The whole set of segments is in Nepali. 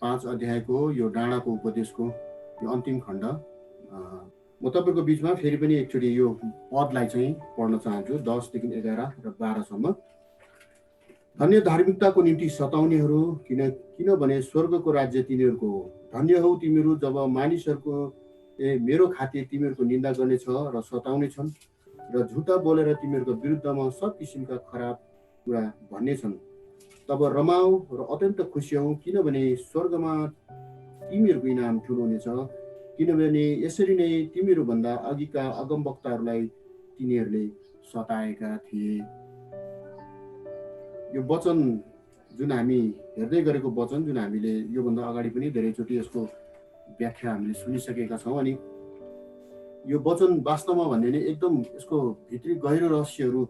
5 अध्यायको यो डाँडाको उपदेशको यो अन्तिम खण्ड म तपाईँको बिचमा फेरि पनि एकचोटि यो पदलाई चाहिँ पढ्न चाहन्छु 10 देखि 11 र 12 सम्म। धन्य धार्मिकताको निम्ति सताउनेहरू, किनभने स्वर्गको राज्य तिनीहरूको हो। धन्य हौ तिमीहरू जब मानिसहरूको मेरो खातिर तिमीहरूको निन्दा गर्नेछ र सताउने छन् र झुटा बोलेर तिमीहरूको विरुद्धमा सब किसिमका खराब कुरा भन्नेछन्। तब रमाऊ र अत्यन्त खुसी हौ, किनभने स्वर्गमा तिमीहरूको इनाम ठुलो हुनेछ। किनभने यसरी नै तिमीहरूभन्दा अघिका अगमवक्ताहरूलाई तिनीहरूले सताएका थिए। यो वचन जुन हामी हेर्दै गरेको वचन, जुन हामीले योभन्दा अगाडि पनि धेरैचोटि यसको व्याख्या हामीले सुनिसकेका छौँ। अनि यो वचन वास्तवमा भन्ने नै एकदम यसको भित्री गहिरो रहस्यहरू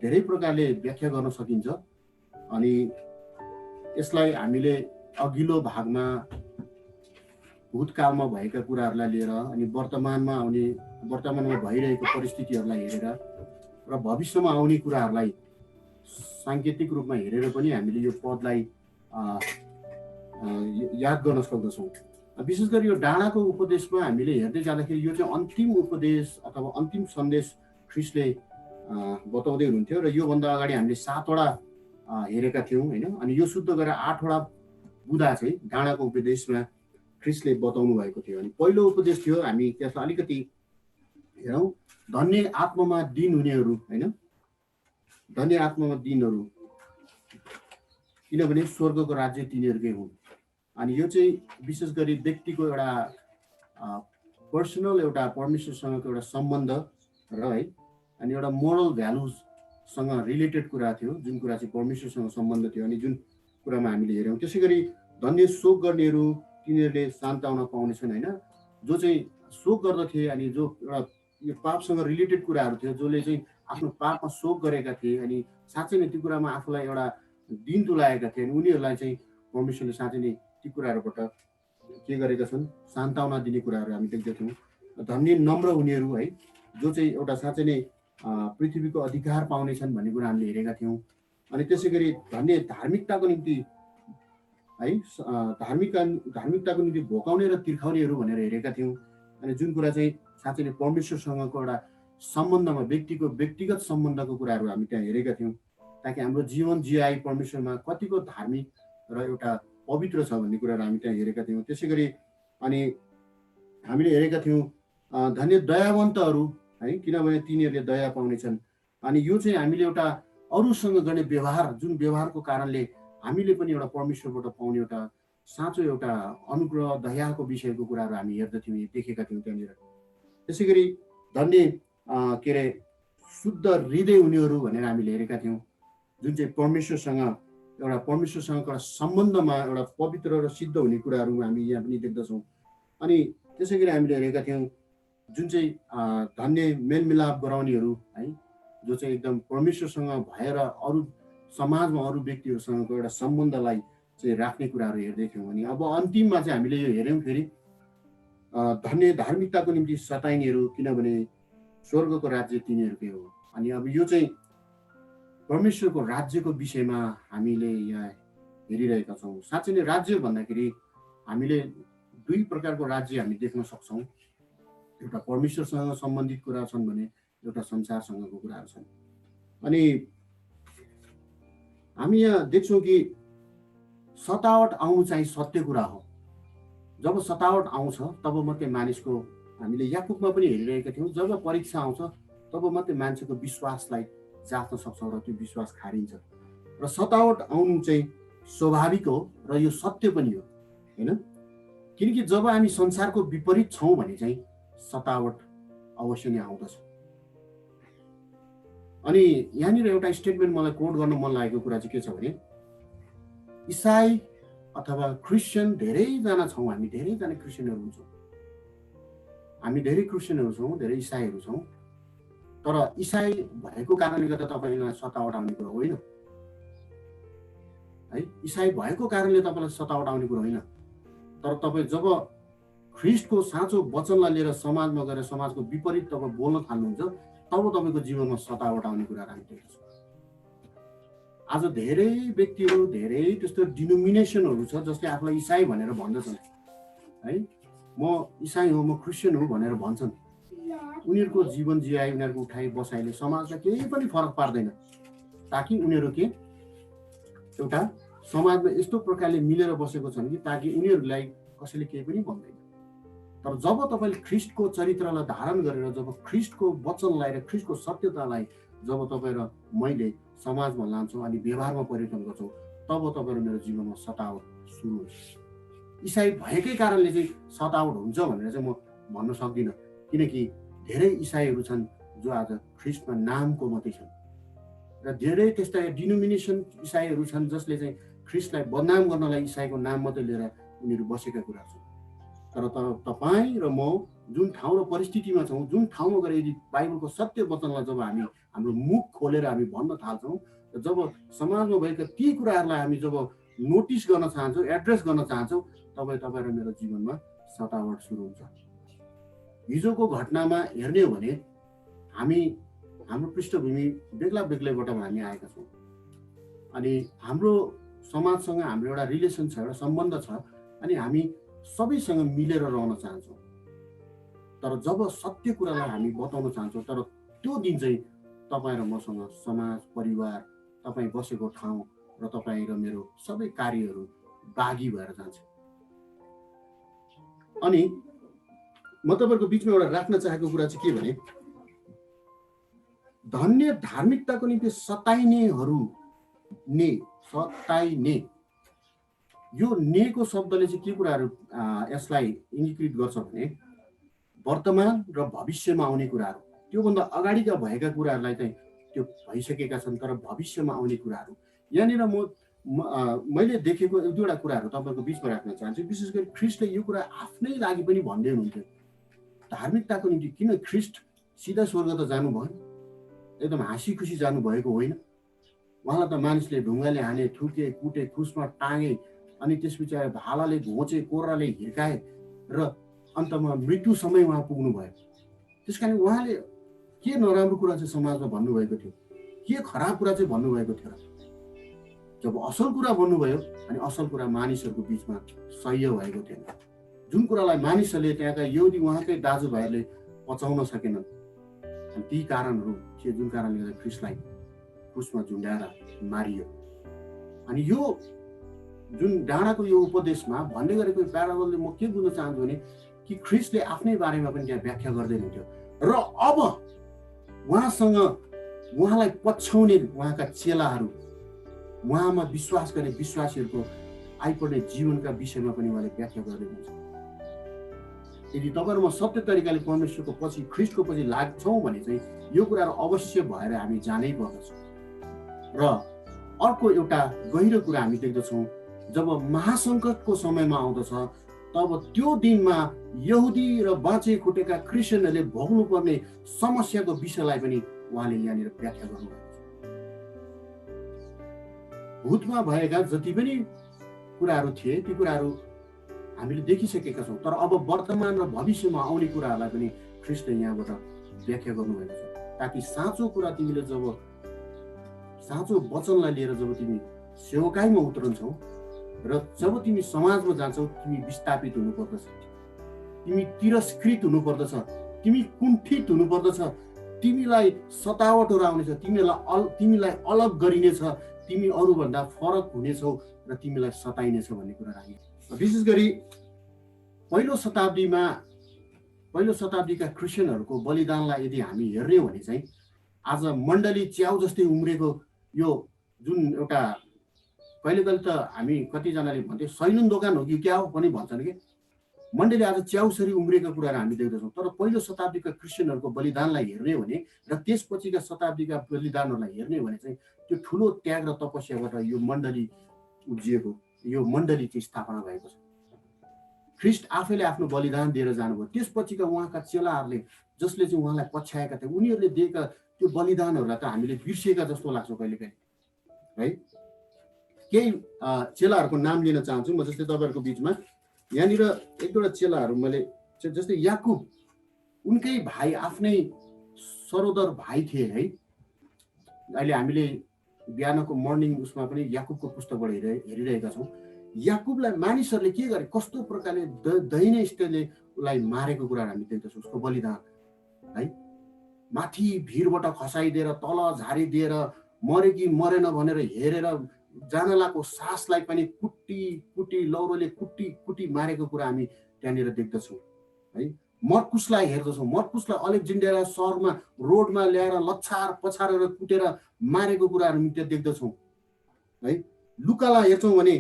धेरै प्रकारले व्याख्या गर्न सकिन्छ। अनि यसलाई हामीले अघिल्लो भागमा भूतकालमा भएका कुराहरूलाई लिएर अनि वर्तमानमा भइरहेको परिस्थितिहरूलाई हेरेर र भविष्यमा आउने कुराहरूलाई साङ्केतिक रूपमा हेरेर पनि हामीले यो पदलाई याद गर्न सक्दछौँ। विशेष गरी यो डाँडाको उपदेशमा हामीले हेर्दै जाँदाखेरि यो चाहिँ अन्तिम उपदेश अथवा अन्तिम सन्देश ख्रिस्टले बताउँदै हुनुहुन्थ्यो र योभन्दा अगाडि हामीले 7वटा हेरेका थियौँ होइन। अनि यो शुद्ध गरेर 8वटा बुँदा चाहिँ डाँडाको उपदेशमा ख्रिस्टले बताउनु भएको थियो। अनि पहिलो उपदेश थियो, हामी त्यसलाई अलिकति हेरौँ, धन्य आत्मामा दीन हुनेहरू होइन, धन्य आत्मामा दीनहरू, किनभने स्वर्गको राज्य तिनीहरूकै हुन्। अनि यो चाहिँ विशेष गरी व्यक्तिको एउटा पर्सनल एउटा परमेश्वरसँगको एउटा सम्बन्ध र है अनि एउटा मोरल भ्यालुजसँग रिलेटेड कुरा थियो, जुन कुरा चाहिँ परमेश्वरसँग सम्बन्ध थियो। अनि जुन कुरामा हामीले हेऱ्यौँ, त्यसै गरी धन्य शोक गर्नेहरू, तिनीहरूले सान्त्वना पाउनेछन् होइन। जो चाहिँ शोक गर्दथे अनि जो एउटा यो पापसँग रिलेटेड कुराहरू थियो, जसले चाहिँ आफ्नो पापमा शोक गरेका थिए अनि साँच्चै नै ती कुरामा आफूलाई एउटा दिन तुलाएका थिए, अनि उनीहरूलाई चाहिँ परमेश्वरले साँच्चै नै ती कुराहरूबाट के गरेका छन्, सान्त्वना दिने कुराहरू हामी देख्दछौँ। धन्य नम्र हुनेहरू है, जो चाहिँ एउटा साँच्चै नै पृथ्वीको अधिकार पाउनेछन् भन्ने कुरा हामीले हेरेका थियौँ। अनि त्यसै गरी धन्य धार्मिकताको निम्ति है, धार्मिकताको निम्ति भोकाउने र तिर्खाउनेहरू भनेर हेरेका थियौँ। अनि जुन कुरा चाहिँ साँच्चै नै परमेश्वरसँगको एउटा सम्बन्धमा व्यक्तिगत सम्बन्धको कुराहरू हामी त्यहाँ हेरेका थियौँ, ताकि हाम्रो जीवन जियाइ परमेश्वरमा कतिको धार्मिक र एउटा पवित्र छ भन्ने कुराहरू हामी त्यहाँ हेरेका थियौँ। त्यसै गरी अनि हामीले हेरेका थियौँ धन्य दयावन्तहरू है, किनभने तिनीहरूले दया पाउनेछन्। अनि यो चाहिँ हामीले एउटा अरूसँग गर्ने व्यवहार, जुन व्यवहारको कारणले हामीले पनि एउटा परमेश्वरबाट पाउने एउटा साँचो एउटा अनुग्रह दयाको विषयको कुराहरू हामी हेर्दथ्यौँ, देखेका थियौँ त्यहाँनिर। त्यसै गरी धन्य के अरे शुद्ध हृदय हुनेहरू भनेर हामीले हेरेका थियौँ, जुन चाहिँ परमेश्वरसँगको एउटा सम्बन्धमा एउटा पवित्र र सिद्ध हुने कुराहरू हामी यहाँ पनि देख्दछौँ। अनि त्यसै गरी हामीले हेरेका थियौँ जुन चाहिँ धन्य मेलमिलाप गराउनेहरू है, जो चाहिँ एकदम परमेश्वरसँग भएर अरू समाजमा अरू व्यक्तिहरूसँगको एउटा सम्बन्धलाई चाहिँ राख्ने कुराहरू हेर्दै थियौँ। अनि अब अन्तिममा चाहिँ हामीले यो हेऱ्यौँ फेरि धन्य धार्मिकताको निम्ति सताइनेहरू, किनभने स्वर्गको राज्य तिनीहरूकै हो। अनि अब यो चाहिँ परमेश्वरको राज्यको विषयमा हामीले यहाँ हेरिरहेका छौँ। साँच्चै नै राज्य भन्दाखेरि हामीले दुई प्रकारको राज्य हामी देख्न सक्छौँ। एउटा परमेश्वरसँग सम्बन्धित कुरा छन् भने एउटा संसारसँगको कुराहरू छन्। अनि हामी यहाँ देख्छौँ कि सतावट आउनु चाहिँ सत्य कुरा हो। जब सतावट आउँछ तब मात्रै मानिसको, हामीले याकुबमा पनि हेरिरहेका थियौँ, जब परीक्षा आउँछ तब मात्रै मान्छेको विश्वासलाई जाँच्न सक्छौँ र त्यो विश्वास खारिन्छ। र सतावट आउनु चाहिँ स्वाभाविक हो र यो सत्य पनि हो होइन। किनकि जब हामी संसारको विपरीत छौँ भने चाहिँ सतावट अवश्य नै आउँदछ। अनि यहाँनिर एउटा स्टेटमेन्ट मलाई कोट गर्न मन लागेको कुरा चाहिँ के छ भने, इसाई अथवा क्रिस्चियन धेरैजना छौँ, हामी धेरैजना क्रिस्चियनहरू हुन्छौँ, हामी धेरै क्रिस्चियनहरू छौँ, धेरै इसाईहरू छौँ। तर इसाई भएको कारणले गर्दा तपाईँलाई सतावट आउने कुरो होइन है। इसाई भएको कारणले तपाईँलाई सतावट आउने कुरो होइन। तर तपाईँ जब ख्रिस्टको साँचो वचनलाई लिएर समाजमा गएर समाजको विपरीत तपाईँ बोल्न थाल्नुहुन्छ, तब तपाईँको जीवनमा सतावट आउने कुराहरू हामी देख्छौँ। आज धेरै व्यक्तिहरू, धेरै त्यस्तो डिनोमिनेसनहरू छ जसले आफूलाई इसाई भनेर भन्दछन् है। म इसाई हो, म क्रिस्चियन हो भनेर भन्छन्। उनीहरूको जीवन जियाइ, उनीहरूको उठाइ बसाइले समाजलाई केही पनि फरक पार्दैन, ताकि उनीहरू के एउटा समाजमा यस्तो प्रकारले मिलेर बसेको छन् कि ताकि उनीहरूलाई कसैले केही पनि भन्दैन। तर जब तपाईँले ख्रिस्टको चरित्रलाई धारण गरेर, जब ख्रिस्टको वचनलाई र ख्रिस्टको सत्यतालाई जब तपाईँ र मैले समाजमा लान्छौँ अनि व्यवहारमा परिवर्तन गर्छौँ, तब तपाईँ र मेरो जीवनमा सतावट सुरु हुन्छ। इसाई भएकै कारणले चाहिँ सतावट हुन्छ भनेर चाहिँ म भन्न सक्दिनँ, किनकि धेरै इसाईहरू छन् जो आज ख्रिस्टमा नामको मात्रै छन्, र धेरै त्यस्ता डिनोमिनेसन इसाईहरू छन् जसले चाहिँ ख्रिस्टलाई बदनाम गर्नलाई इसाईको नाम मात्रै लिएर उनीहरू बसेका कुरा छन्। तर तपाईँ र म जुन ठाउँ र परिस्थितिमा छौँ, जुन ठाउँमा गएर यदि बाइबलको सत्य वचनलाई जब हामी हाम्रो मुख खोलेर हामी भन्न थाल्छौँ, र जब समाजमा भएका ती कुराहरूलाई हामी जब नोटिस गर्न चाहन्छौँ, एड्रेस गर्न चाहन्छौँ, तपाईँ र मेरो जीवनमा सतावट सुरु हुन्छ। हिजोको घटनामा हेर्ने हो भने हाम्रो पृष्ठभूमि बेग्ला बेग्लैबाट हामी आएका छौँ, अनि हाम्रो समाजसँग हाम्रो एउटा रिलेसन छ, एउटा सम्बन्ध छ, अनि हामी सबैसँग मिलेर रहन चाहन्छौँ। तर जब सत्य कुरालाई हामी बताउन चाहन्छौँ, तर त्यो दिन चाहिँ तपाईँ र मसँग समाज, परिवार, तपाईँ बसेको ठाउँ र तपाईँ र मेरो सबै कार्यहरू बागी भएर जान्छ। अनि म तपाईँहरूको बिचमा एउटा राख्न चाहेको कुरा चाहिँ के भने, धन्य धार्मिकताको निम्ति सताइने, यो नेको शब्दले चाहिँ के कुराहरू यसलाई इङ्गित गर्छ भने, वर्तमान र भविष्यमा आउने कुराहरू, त्योभन्दा अगाडिका भएका कुराहरूलाई चाहिँ त्यो भइसकेका छन्, तर भविष्यमा आउने कुराहरू। यहाँनिर मैले देखेको एक दुईवटा कुराहरू तपाईँको बिचमा राख्न चाहन्छु। विशेष गरी ख्रिस्टले यो कुरा आफ्नै लागि पनि भन्दै हुनुहुन्थ्यो। धार्मिकताको निम्ति किन ख्रिस्ट सिधा स्वर्ग त जानुभयो, एकदम हाँसी खुसी जानुभएको होइन। उहाँलाई त मानिसले ढुङ्गाले हाने, थुके, कुटे, क्रुसमा टाँगे, अनि त्यस पछाडि भालाले घोचे, कोर्राले हिर्काए र अन्तमा मृत्यु समय उहाँ पुग्नुभयो। त्यस कारण उहाँले के नराम्रो कुरा चाहिँ समाजमा भन्नुभएको थियो, के खराब कुरा चाहिँ भन्नुभएको थियो। जब असल कुरा भन्नुभयो, अनि असल कुरा मानिसहरूको बिचमा सह्य भएको थिएन। जुन कुरालाई मानिसहरूले, त्यहाँका यहुदी उहाँकै दाजुभाइहरूले पचाउन सकेनन्, अनि ती कारणहरू थिए जुन कारणले गर्दा ख्रिस्टलाई क्रुसमा झुन्डाएर मारियो। अनि यो जुन डाँडाको यो उपदेशमा भन्ने गरेको प्याराबलले म के बुझ्न चाहन्छु भने, कि ख्रिस्टले आफ्नै बारेमा पनि त्यहाँ व्याख्या गर्दै हुन्थ्यो, र अब उहाँलाई पछ्याउने उहाँका चेलाहरू, उहाँमा विश्वास गर्ने विश्वासीहरूको आइपर्ने जीवनका विषयमा पनि उहाँले व्याख्या गर्दै हुनुहुन्छ। यदि तपाईँहरूमा सत्य तरिकाले परमेश्वरको पछि, ख्रिस्टको पछि लाग्छौँ भने चाहिँ यो कुराहरू अवश्य भएर हामी जानै पर्दछ। र अर्को एउटा गहिरो कुरा हामी देख्दछौँ, जब महासङ्कटको समयमा आउँदछ, तब त्यो दिनमा यहुदी र बाँचे खुटेका क्रिस्चियनहरूले भोग्नुपर्ने समस्याको विषयलाई पनि उहाँले यहाँनिर व्याख्या गर्नुभएको छ। भूतमा भएका जति पनि कुराहरू थिए, ती कुराहरू हामीले देखिसकेका छौँ, तर अब वर्तमान र भविष्यमा आउने कुराहरूलाई पनि ख्रिस्टले यहाँबाट व्याख्या गर्नुभएको छ, ताकि साँचो कुरा तिमीले जब साँचो वचनलाई लिएर जब तिमी सेवकाईमा उत्रन्छौ र जब तिमी समाजमा जान्छौ, तिमी विस्थापित हुनुपर्दछ, तिमी तिरस्कृत हुनुपर्दछ, तिमी कुण्ठित हुनुपर्दछ, तिमीलाई सतावटहरू आउनेछ, तिमीलाई अलग गरिनेछ, तिमी अरूभन्दा फरक हुनेछौ र तिमीलाई सताइनेछ भन्ने कुरा राखिन्छ। विशेष गरी पहिलो शताब्दीका क्रिस्चियनहरूको बलिदानलाई यदि हामी हेर्ने हो भने चाहिँ आज मण्डली च्याउ जस्तै उम्रेको यो जुन एउटा कहिले त हामी कतिजनाले भन्थ्यो सैलुन दोकान हो कि क्या हो पनि भन्छन् कि, मण्डली आज च्याउसरी उम्रेका कुराहरू हामी देख्दछौँ। तर पहिलो शताब्दीका क्रिस्चियनहरूको बलिदानलाई हेर्ने हो भने र त्यसपछिका शताब्दीका बलिदानहरूलाई हेर्ने हो भने चाहिँ त्यो ठुलो त्याग र तपस्याबाट यो मण्डली उब्जिएको, यो मण्डली चाहिँ स्थापना भएको छ। ख्रिस्ट आफैले आफ्नो बलिदान दिएर जानुभयो। त्यसपछिका उहाँका चेलाहरूले जसले चाहिँ उहाँलाई पछ्याएका थिए, उनीहरूले दिएका त्यो बलिदानहरूलाई त हामीले बिर्सिएका जस्तो लाग्छ कहिलेकाहीँ है। केही चेलाहरूको नाम लिन चाहन्छु म, जस्तै तपाईँहरूको बिचमा यहाँनिर एक दुईवटा चेलाहरू मैले, जस्तै याकुब, उनकै भाइ, आफ्नै सरोदर भाइ थिए है। अहिले हामीले बिहानको मर्निङ उसमा पनि याकुबको पुस्तकबाट हेरिरहेका छौँ। याकुबलाई मानिसहरूले के गरे, कस्तो प्रकारले दैनिक स्तरले उसलाई मारेको कुराहरू हामी देख्दछौँ। उसको बलिदान है, माथि भिरबाट खसाइदिएर तल झारिदिएर मरे कि मरेन भनेर हेरेर जान लागेको सासलाई पनि कुटी कुटी लौरोले कुटी कुटी मारेको कुरा हामी त्यहाँनिर देख्दछौँ है। मर्कुसलाई हेर्दछौँ, मर्कुसलाई अलेक्जेन्ड्रिया सहरमा रोडमा ल्याएर लछार पछारेर कुटेर मारेको कुराहरू हामी त्यहाँ देख्दछौँ है। लुकालाई हेर्छौँ भने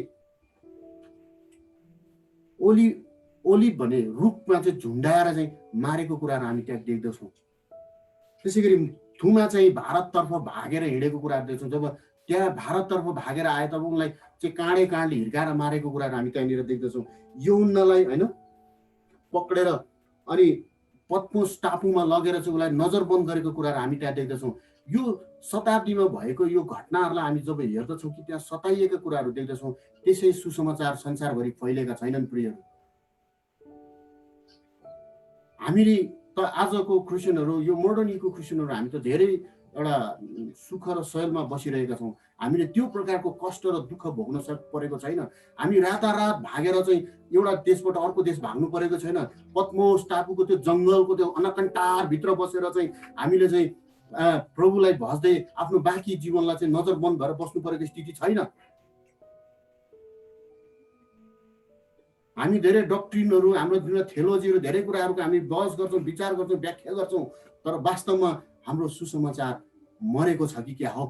ओलिभ भने रुखमा चाहिँ झुन्डाएर चाहिँ मारेको कुराहरू हामी त्यहाँ देख्दछौँ। त्यसै गरी थुमा चाहिँ भारततर्फ भागेर हिँडेको कुराहरू देख्छौँ। जब त्यहाँ भारततर्फ भागेर आए तब उनलाई चाहिँ काँडे हिर्काएर मारेको कुराहरू हामी त्यहाँनिर देख्दछौँ। यूहन्नालाई होइन पक्रेर अनि पत्मोस टापुमा लगेर चाहिँ उसलाई नजरबन्द गरेको कुराहरू हामी त्यहाँ देख्दछौँ। यो शताब्दीमा भएको यो घटनाहरूलाई हामी जब हेर्दछौँ कि त्यहाँ सताइएका कुराहरू देख्दछौँ, त्यसै सुसमाचार संसारभरि फैलेका छैनन् प्रियहरू। हामीले त आजको क्रिस्चियनहरू, यो मोडर्न युगको क्रिस्चियनहरू हामी त धेरै एउटा सुख र शैलमा बसिरहेका छौँ। हामीले त्यो प्रकारको कष्ट र दुःख भोग्न परेको छैन। हामी रातारात भागेर चाहिँ एउटा देशबाट अर्को देश भाग्नु परेको छैन। पत्मोस टापुको त्यो जङ्गलको त्यो अनकन्टारभित्र बसेर चाहिँ हामीले चाहिँ प्रभुलाई भज्दै आफ्नो बाँकी जीवनलाई चाहिँ नजरबन्द भएर बस्नु परेको स्थिति छैन। हामी धेरै डक्ट्रिनहरू, हाम्रो जुन थियोलोजीहरू, धेरै कुराहरूको हामी बहस गर्छौँ, विचार गर्छौँ, व्याख्या गर्छौँ, तर वास्तवमा हाम्रो सुसमाचार मरेको छ कि क्या हो?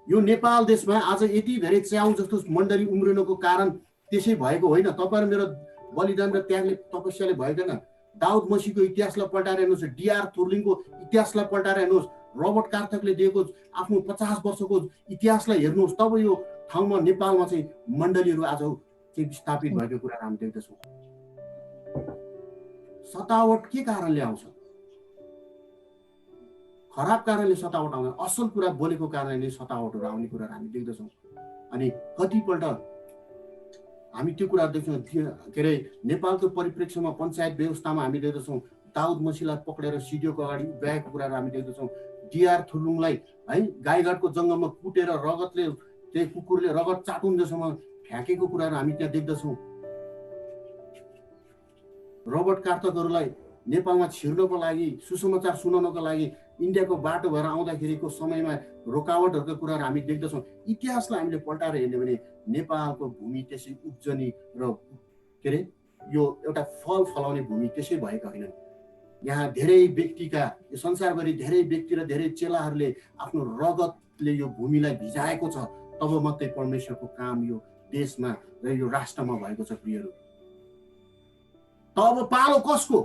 यो नेपाल देशमा आज यति धेरै च्याउ जस्तो मण्डली उम्रिनुको कारण त्यसै भएको होइन। तपाईँ मेरो बलिदान र त्यागले तपस्याले भएन। दाउद मसीहको इतिहासलाई पल्टाएर हेर्नुहोस्, डिआर थोर्लिङको इतिहासलाई पल्टाएर हेर्नुहोस्, रबर्ट कार्थकले दिएको आफ्नो 50 वर्षको इतिहासलाई हेर्नुहोस्, तब यो ठाउँमा नेपालमा चाहिँ मण्डलीहरू आज चाहिँ विस्थापित भएको कुरा हामी देख्दछौँ। सतावट के कारणले आउँछ? खराब कारणले सतावट आउँदैन, असल कुरा बोलेको कारणले सतावटहरू आउने कुराहरू हामी देख्दछौँ। अनि कतिपल्ट हामी त्यो कुरा देख्छौँ, के अरे नेपालको परिप्रेक्ष्यमा पञ्चायत व्यवस्थामा हामी देख्दछौँ दाउद मसीहलाई पक्रेर सिडिओको अगाडि उभ्याएको कुराहरू हामी देख्दछौँ। डिआर थुलुङलाई है गाईघाटको जङ्गलमा कुटेर रगतले, त्यही कुकुरले रगत चाटुन्जेलसम्म फ्याँकेको कुराहरू हामी त्यहाँ देख्दछौँ। रबर्ट कार्थकहरूलाई नेपालमा छिर्नको लागि, सुसमाचार सुनाउनको लागि इन्डियाको बाटो भएर आउँदाखेरिको समयमा रोकावटहरूको कुराहरू हामी देख्दछौँ। इतिहासलाई हामीले पल्टाएर हेर्ने भने नेपालको भूमि त्यसै उब्जनी र के अरे यो एउटा फल फलाउने भूमि त्यसै भएका होइनन्। यहाँ धेरै व्यक्तिका, यो संसारभरि धेरै व्यक्ति र धेरै चेलाहरूले आफ्नो रगतले यो भूमिलाई भिजाएको छ, तब मात्रै परमेश्वरको काम यो देशमा र यो राष्ट्रमा भएको छ प्रियहरू। तब पालो कसको?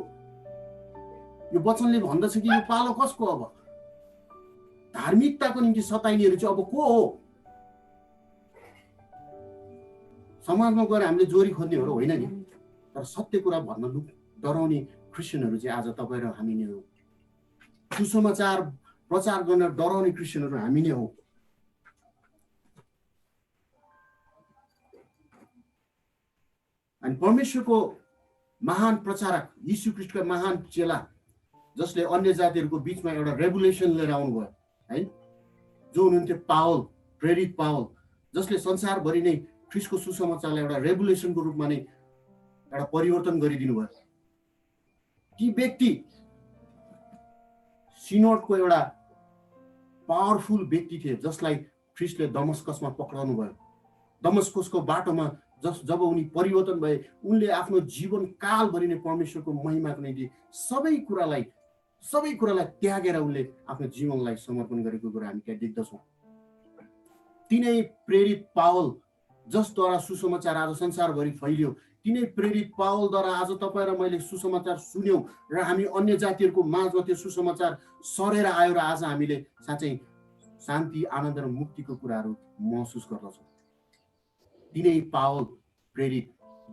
यो वचनले भन्दछ कि यो पालो कसको? अब धार्मिकताको निम्ति सताइनेहरू चाहिँ अब को हो? समाजमा गएर हामीले जोरी खोज्नेहरू होइन नि, तर सत्य कुरा भन्न डराउने क्रिस्चियनहरू चाहिँ आज तपाईँ र हामी नै हो। सुसमाचार प्रचार गर्न डराउने क्रिस्चियनहरू हामी नै हो। अनि परमेश्वरको महान प्रचारक, यीशु ख्रीष्टका महान चेला, जसले अन्य जातिहरूको बिचमा एउटा रेभुलेसन लिएर आउनुभयो है, जो हुनुहुन्थ्यो पावल, प्रेरित पावल, जसले संसारभरि नै ख्रीष्टको सुसमाचारलाई एउटा रेभुलेसनको रूपमा नै एउटा परिवर्तन गरिदिनु भयो। ती व्यक्ति सिनोडको एउटा पावरफुल व्यक्ति थिए, जसलाई ख्रीष्टले दमस्कसमा पक्राउनु भयो। दमस्कसको बाटोमा जब उनी परिवर्तन भए, उनले आफ्नो जीवन कालभरि नै परमेश्वरको महिमाको निम्ति सबै कुरालाई त्यागेर उनले आफ्नो जीवनलाई समर्पण गरेको कुरा हामी त्यहाँ देख्दछौँ। तिनै प्रेरित पावल जसद्वारा सुसमाचार आज संसारभरि फैलियो, तिनै प्रेरित पावलद्वारा आज तपाईँ र मैले सुसमाचार सुन्यौँ र हामी अन्य जातिहरूको माझमा त्यो सुसमाचार सरेर आयो र आज हामीले साँच्चै शान्ति, आनन्द र मुक्तिको कुराहरू महसुस गर्दछौँ। तिनै पावल प्रेरित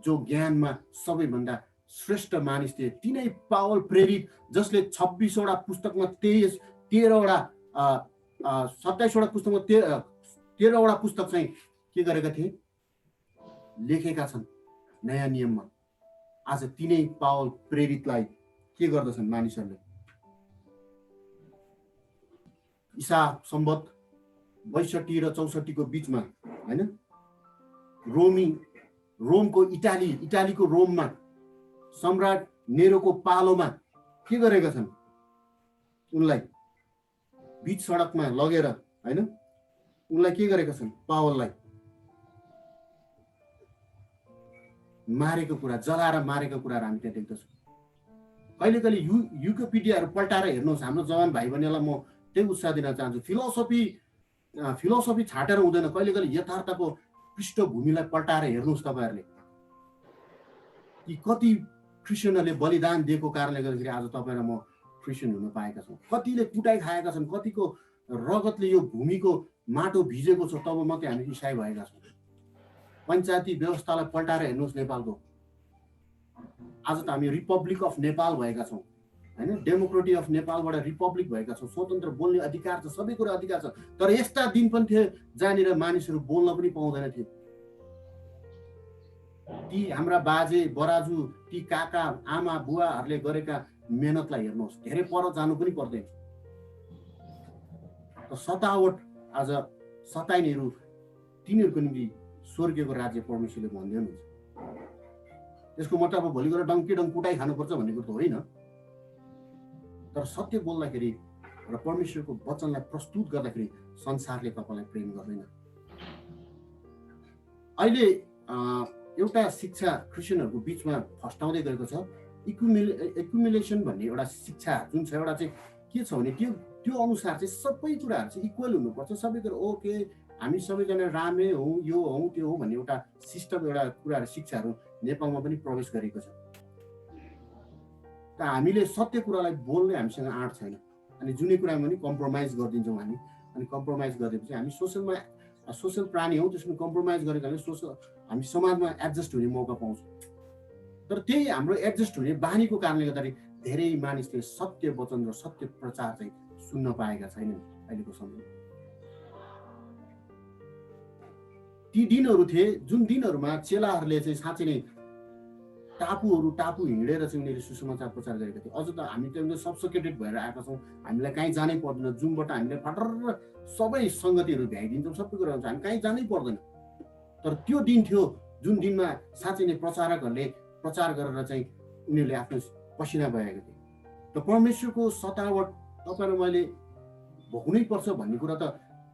जो ज्ञानमा सबैभन्दा श्रेष्ठ मानिस थिए, तिनै पावल प्रेरित जसले 26वटा पुस्तकमा 13वटा 27वटा पुस्तकमा 13वटा पुस्तक चाहिँ के गरेका थिए, लेखेका छन् नयाँ नियममा। आज तिनै पावल प्रेरितलाई के गर्दछन् मानिसहरूले? ईसा सम्बत 62 र 64 को बिचमा हैन रोमको इटालीको रोममा सम्राट नेरोको पालोमा के गरेका छन्, उनलाई बीच सडकमा लगेर हैन उनलाई के गरेका छन्, पावललाई मारेको कुरा, जलाएर मारेको कुराहरू हामी त्यहाँ देख्दछौँ। कहिले कहिले युकिपिडियाहरू पल्टाएर हेर्नुहोस्। हाम्रो जवान भाइ बहिनीलाई म त्यही उत्साह दिन चाहन्छु। फिलोसफी छाटेर हुँदैन, कहिले कहिले यथार्थको पृष्ठभूमिलाई पल्टाएर हेर्नुहोस् तपाईँहरूले कि कति क्रिस्चियनहरूले बलिदान दिएको कारणले गर्दाखेरि आज तपाईँ र म क्रिस्चियन हुन पाएका छौँ। कतिले कुटाइ खाएका छन्, कतिको रगतले यो भूमिको माटो भिजेको छ, तब मात्रै हामी इसाई भएका छौँ। पञ्चायती व्यवस्थालाई पल्टाएर हेर्नुहोस् नेपालको। आज त हामी रिपब्लिक अफ नेपाल भएका छौँ हैन, डेमोक्रेसी अफ नेपालबाट रिपब्लिक भएका छौँ। स्वतन्त्र बोल्ने अधिकार छ, सबै कुरा अधिकार छ। तर यस्ता दिन पनि थिए जहाँनिर मानिसहरू बोल्न पनि पाउँदैन थिए। ती हाम्रा बाजे बराजु, ती काका आमा बुवाहरूले गरेका मेहनतलाई हेर्नुहोस्, धेरै पर जानु पनि पर्दैन। सतावट आज सताइनेहरू तिनीहरूको निम्ति स्वर्गीयको राज्य परमेश्वरले भन्दै हुनुहुन्छ। यसको मतलब अब भोलि गएर डङ्की कुटाइ खानुपर्छ भन्ने कुरो त होइन। तर सत्य बोल्दाखेरि र परमेश्वरको वचनलाई प्रस्तुत गर्दाखेरि संसारले तपाईँलाई प्रेम गर्दैन। अहिले एउटा शिक्षा क्रिस्चियनहरूको बिचमा फस्टाउँदै गएको छ, एक्युमुलेसन भन्ने एउटा शिक्षा जुन छ, एउटा चाहिँ के छ भने त्यो अनुसार चाहिँ सबै कुराहरू चाहिँ इक्वल हुनुपर्छ। सबै कुरा ओके, हामी सबैजना राम्रै हौँ, यो हौँ त्यो हो भन्ने एउटा सिस्टम, एउटा कुराहरू शिक्षाहरू नेपालमा पनि प्रवेश गरेको छ। त हामीले सत्य कुरालाई बोल्ने हामीसँग आँट छैन। अनि जुनै कुरामा पनि कम्प्रोमाइज गरिदिन्छौँ हामी। अनि कम्प्रोमाइज गरेपछि हामी सोसल प्राणी हौँ, त्यसमा कम्प्रोमाइज गरेकाले हामी समाजमा एडजस्ट हुने मौका पाउँछौँ। तर त्यही हाम्रो एडजस्ट हुने बानीको कारणले गर्दाखेरि धेरै मानिसले सत्य वचन र सत्य प्रचार चाहिँ सुन्न पाएका छैनन् अहिलेको समयमा। ती दिनहरू थिए जुन दिनहरूमा चेलाहरूले चाहिँ साँच्चै नै टापु हिँडेर चाहिँ उनीहरूले सुसमाचार प्रचार गरेका थिए। अझ त हामी त एकदम सब्सोकेटेड भएर आएका छौँ, हामीलाई कहीँ जानै पर्दैन। जुमबाट हामीले फटर सबै सङ्गतिहरू भ्याइदिन्छौँ, सबै कुरा हुन्छ, हामी कहीँ जानै पर्दैन। तर त्यो दिन थियो जुन दिनमा साँच्चै नै प्रचारकहरूले प्रचार गरेर चाहिँ उनीहरूले आफ्नो पसिना बगाएको थिए। त परमेश्वरको सतावट तपाईँ र मैले भोग्नै पर्छ भन्ने कुरा त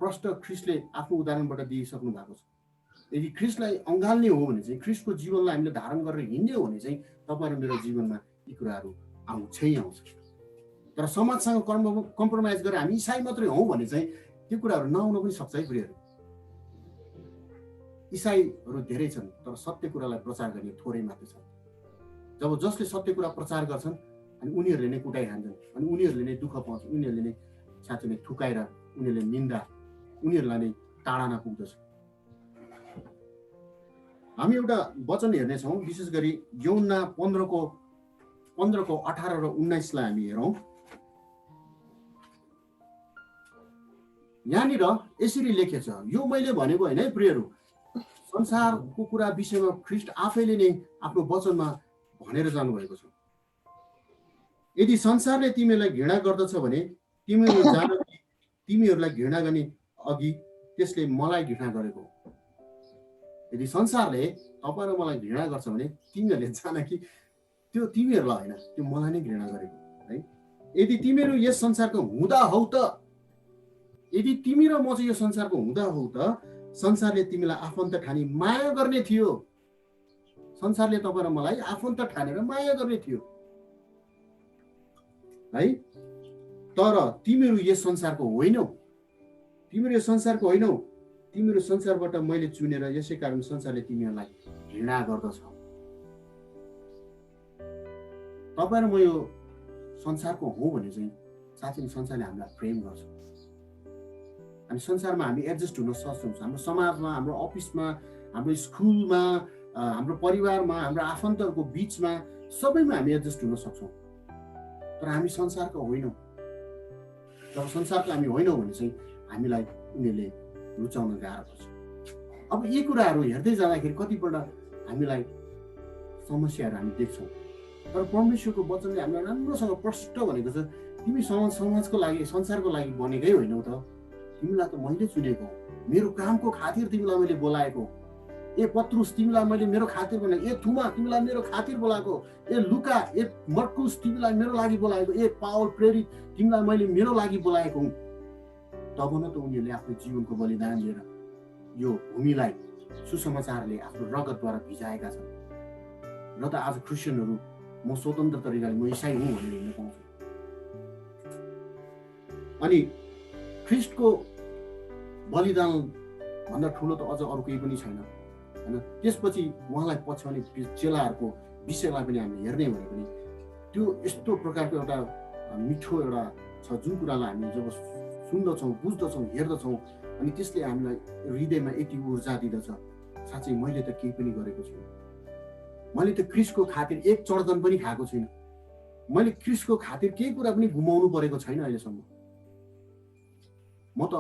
प्रष्ट ख्रिस्टले आफ्नो उदाहरणबाट दिइसक्नु भएको छ। यदि ख्रिस्टलाई अँगाल्ने हो भने चाहिँ, ख्रिस्टको जीवनलाई हामीले धारण गरेर हिँड्ने हो भने चाहिँ तपाईँ र मेरो जीवनमा यी कुराहरू आउँछै आउँछ। तर समाजसँग कम्प्रोमाइज गरेर हामी इसाई मात्रै हौँ भने चाहिँ त्यो कुराहरू नआउन पनि सक्छ है प्रियहरू। इसाईहरू धेरै छन् तर सत्य कुरालाई प्रचार गर्ने थोरै मात्रै छन्। जब जसले सत्य कुरा प्रचार गर्छन् अनि उनीहरूले नै कुटाइ खान्छन्, अनि उनीहरूले नै दुःख पाउँछन्, उनीहरूले नै साँच्चै नै ठुकाएर उनीहरूले निन्दा, उनीहरूलाई नै ताडना पुग्दछ। हामी एउटा वचन हेर्नेछौँ, विशेष गरी यूहन्ना 15को 18 र 19लाई हामी हेरौँ। यहाँनिर यसरी लेखेछ, यो मैले भनेको होइन है प्रियहरू, संसारको कुरा विषयमा ख्रिस्ट आफैले नै आफ्नो वचनमा भनेर जानुभएको छ। यदि संसारले तिमीलाई घृणा गर्दछ भने तिमीहरू जान कि तिमीहरूलाई घृणा गर्ने अघि त्यसले मलाई घृणा गरेको। यदि संसारले तपाईँ र मलाई घृणा गर्छ भने तिमीहरूले जान कि त्यो तिमीहरूलाई होइन, त्यो मलाई नै घृणा गरेको है। यदि तिमीहरू यस संसारको हुँदा हौ त, यदि तिमी र म चाहिँ यो संसारको हुँदा हौ त संसारले तिमीलाई आफन्त ठानी माया गर्ने थियो। संसारले तपाईँ र मलाई आफन्त ठानेर माया गर्ने थियो है। तर तिमीहरू यस संसारको होइनौ, तिमीहरू यस संसारको होइनौ, तिमीहरू संसारबाट मैले चुनेर, यसै कारण संसारले तिमीहरूलाई घृणा गर्दछ। तपाईँ र म यो संसारको हो भने चाहिँ साँच्चै संसारले हामीलाई प्रेम गर्छ। हामी संसारमा हामी एडजस्ट हुन सक्छौँ। हाम्रो समाजमा, हाम्रो अफिसमा, हाम्रो स्कुलमा, हाम्रो परिवारमा, हाम्रो आफन्तहरूको बिचमा, सबैमा हामी एडजस्ट हुन सक्छौँ। तर हामी संसारको होइनौँ। जब संसारको हामी होइनौँ भने चाहिँ हामीलाई उनीहरूले रुचाउन गाह्रो पर्छ। अब यी कुराहरू हेर्दै जाँदाखेरि कतिपल्ट हामीलाई समस्याहरू हामी देख्छौँ। तर परमेश्वरको वचनले हामीलाई राम्रोसँग प्रष्ट भनेको छ, तिमी समाजको लागि, संसारको लागि बनेकै होइनौ त, तिमीलाई त मैले चुनेको, मेरो कामको खातिर तिमीलाई मैले बोलाएको, ए पत्रुस तिमीलाई मैले मेरो खातिर बोलाएको, ए थुमा तिमीलाई मेरो खातिर बोलाएको, ए लुका ए मर्कुस तिमीलाई मेरो लागि बोलाएको, ए पावल प्रेरित तिमीलाई मैले मेरो लागि बोलाएको हुँ। तब न त उनीहरूले आफ्नो जीवनको बलिदान दिएर यो भूमिलाई सुसमाचारले आफ्नो रगतद्वारा भिजाएका छन्। र त आज क्रिस्चियनहरू म स्वतन्त्र तरिकाले म इसाई हुँ भनेर हिँड्न पाउँछु। अनि ख्रिस्टको बलिदान भन्दा ठुलो त अझ अरू केही पनि छैन हैन। त्यसपछि उहाँलाई पछ्याउने चेलाहरूको विषयलाई पनि हामीले हेर्ने भने पनि त्यो यस्तो प्रकारको एउटा मिठो एउटा छ जुन कुरालाई हामी जब सुन्दछौँ, बुझ्दछौँ, हेर्दछौँ अनि त्यसले हामीलाई हृदयमा यति ऊर्जा दिँदछ, साँच्चै मैले त केही पनि गरेको छुइनँ, मैले त क्रिस्टको खातिर एक चड्दन पनि खाएको छुइनँ, मैले क्रिस्टको खातिर केही कुरा पनि गुमाउनु परेको छैन अहिलेसम्म। म त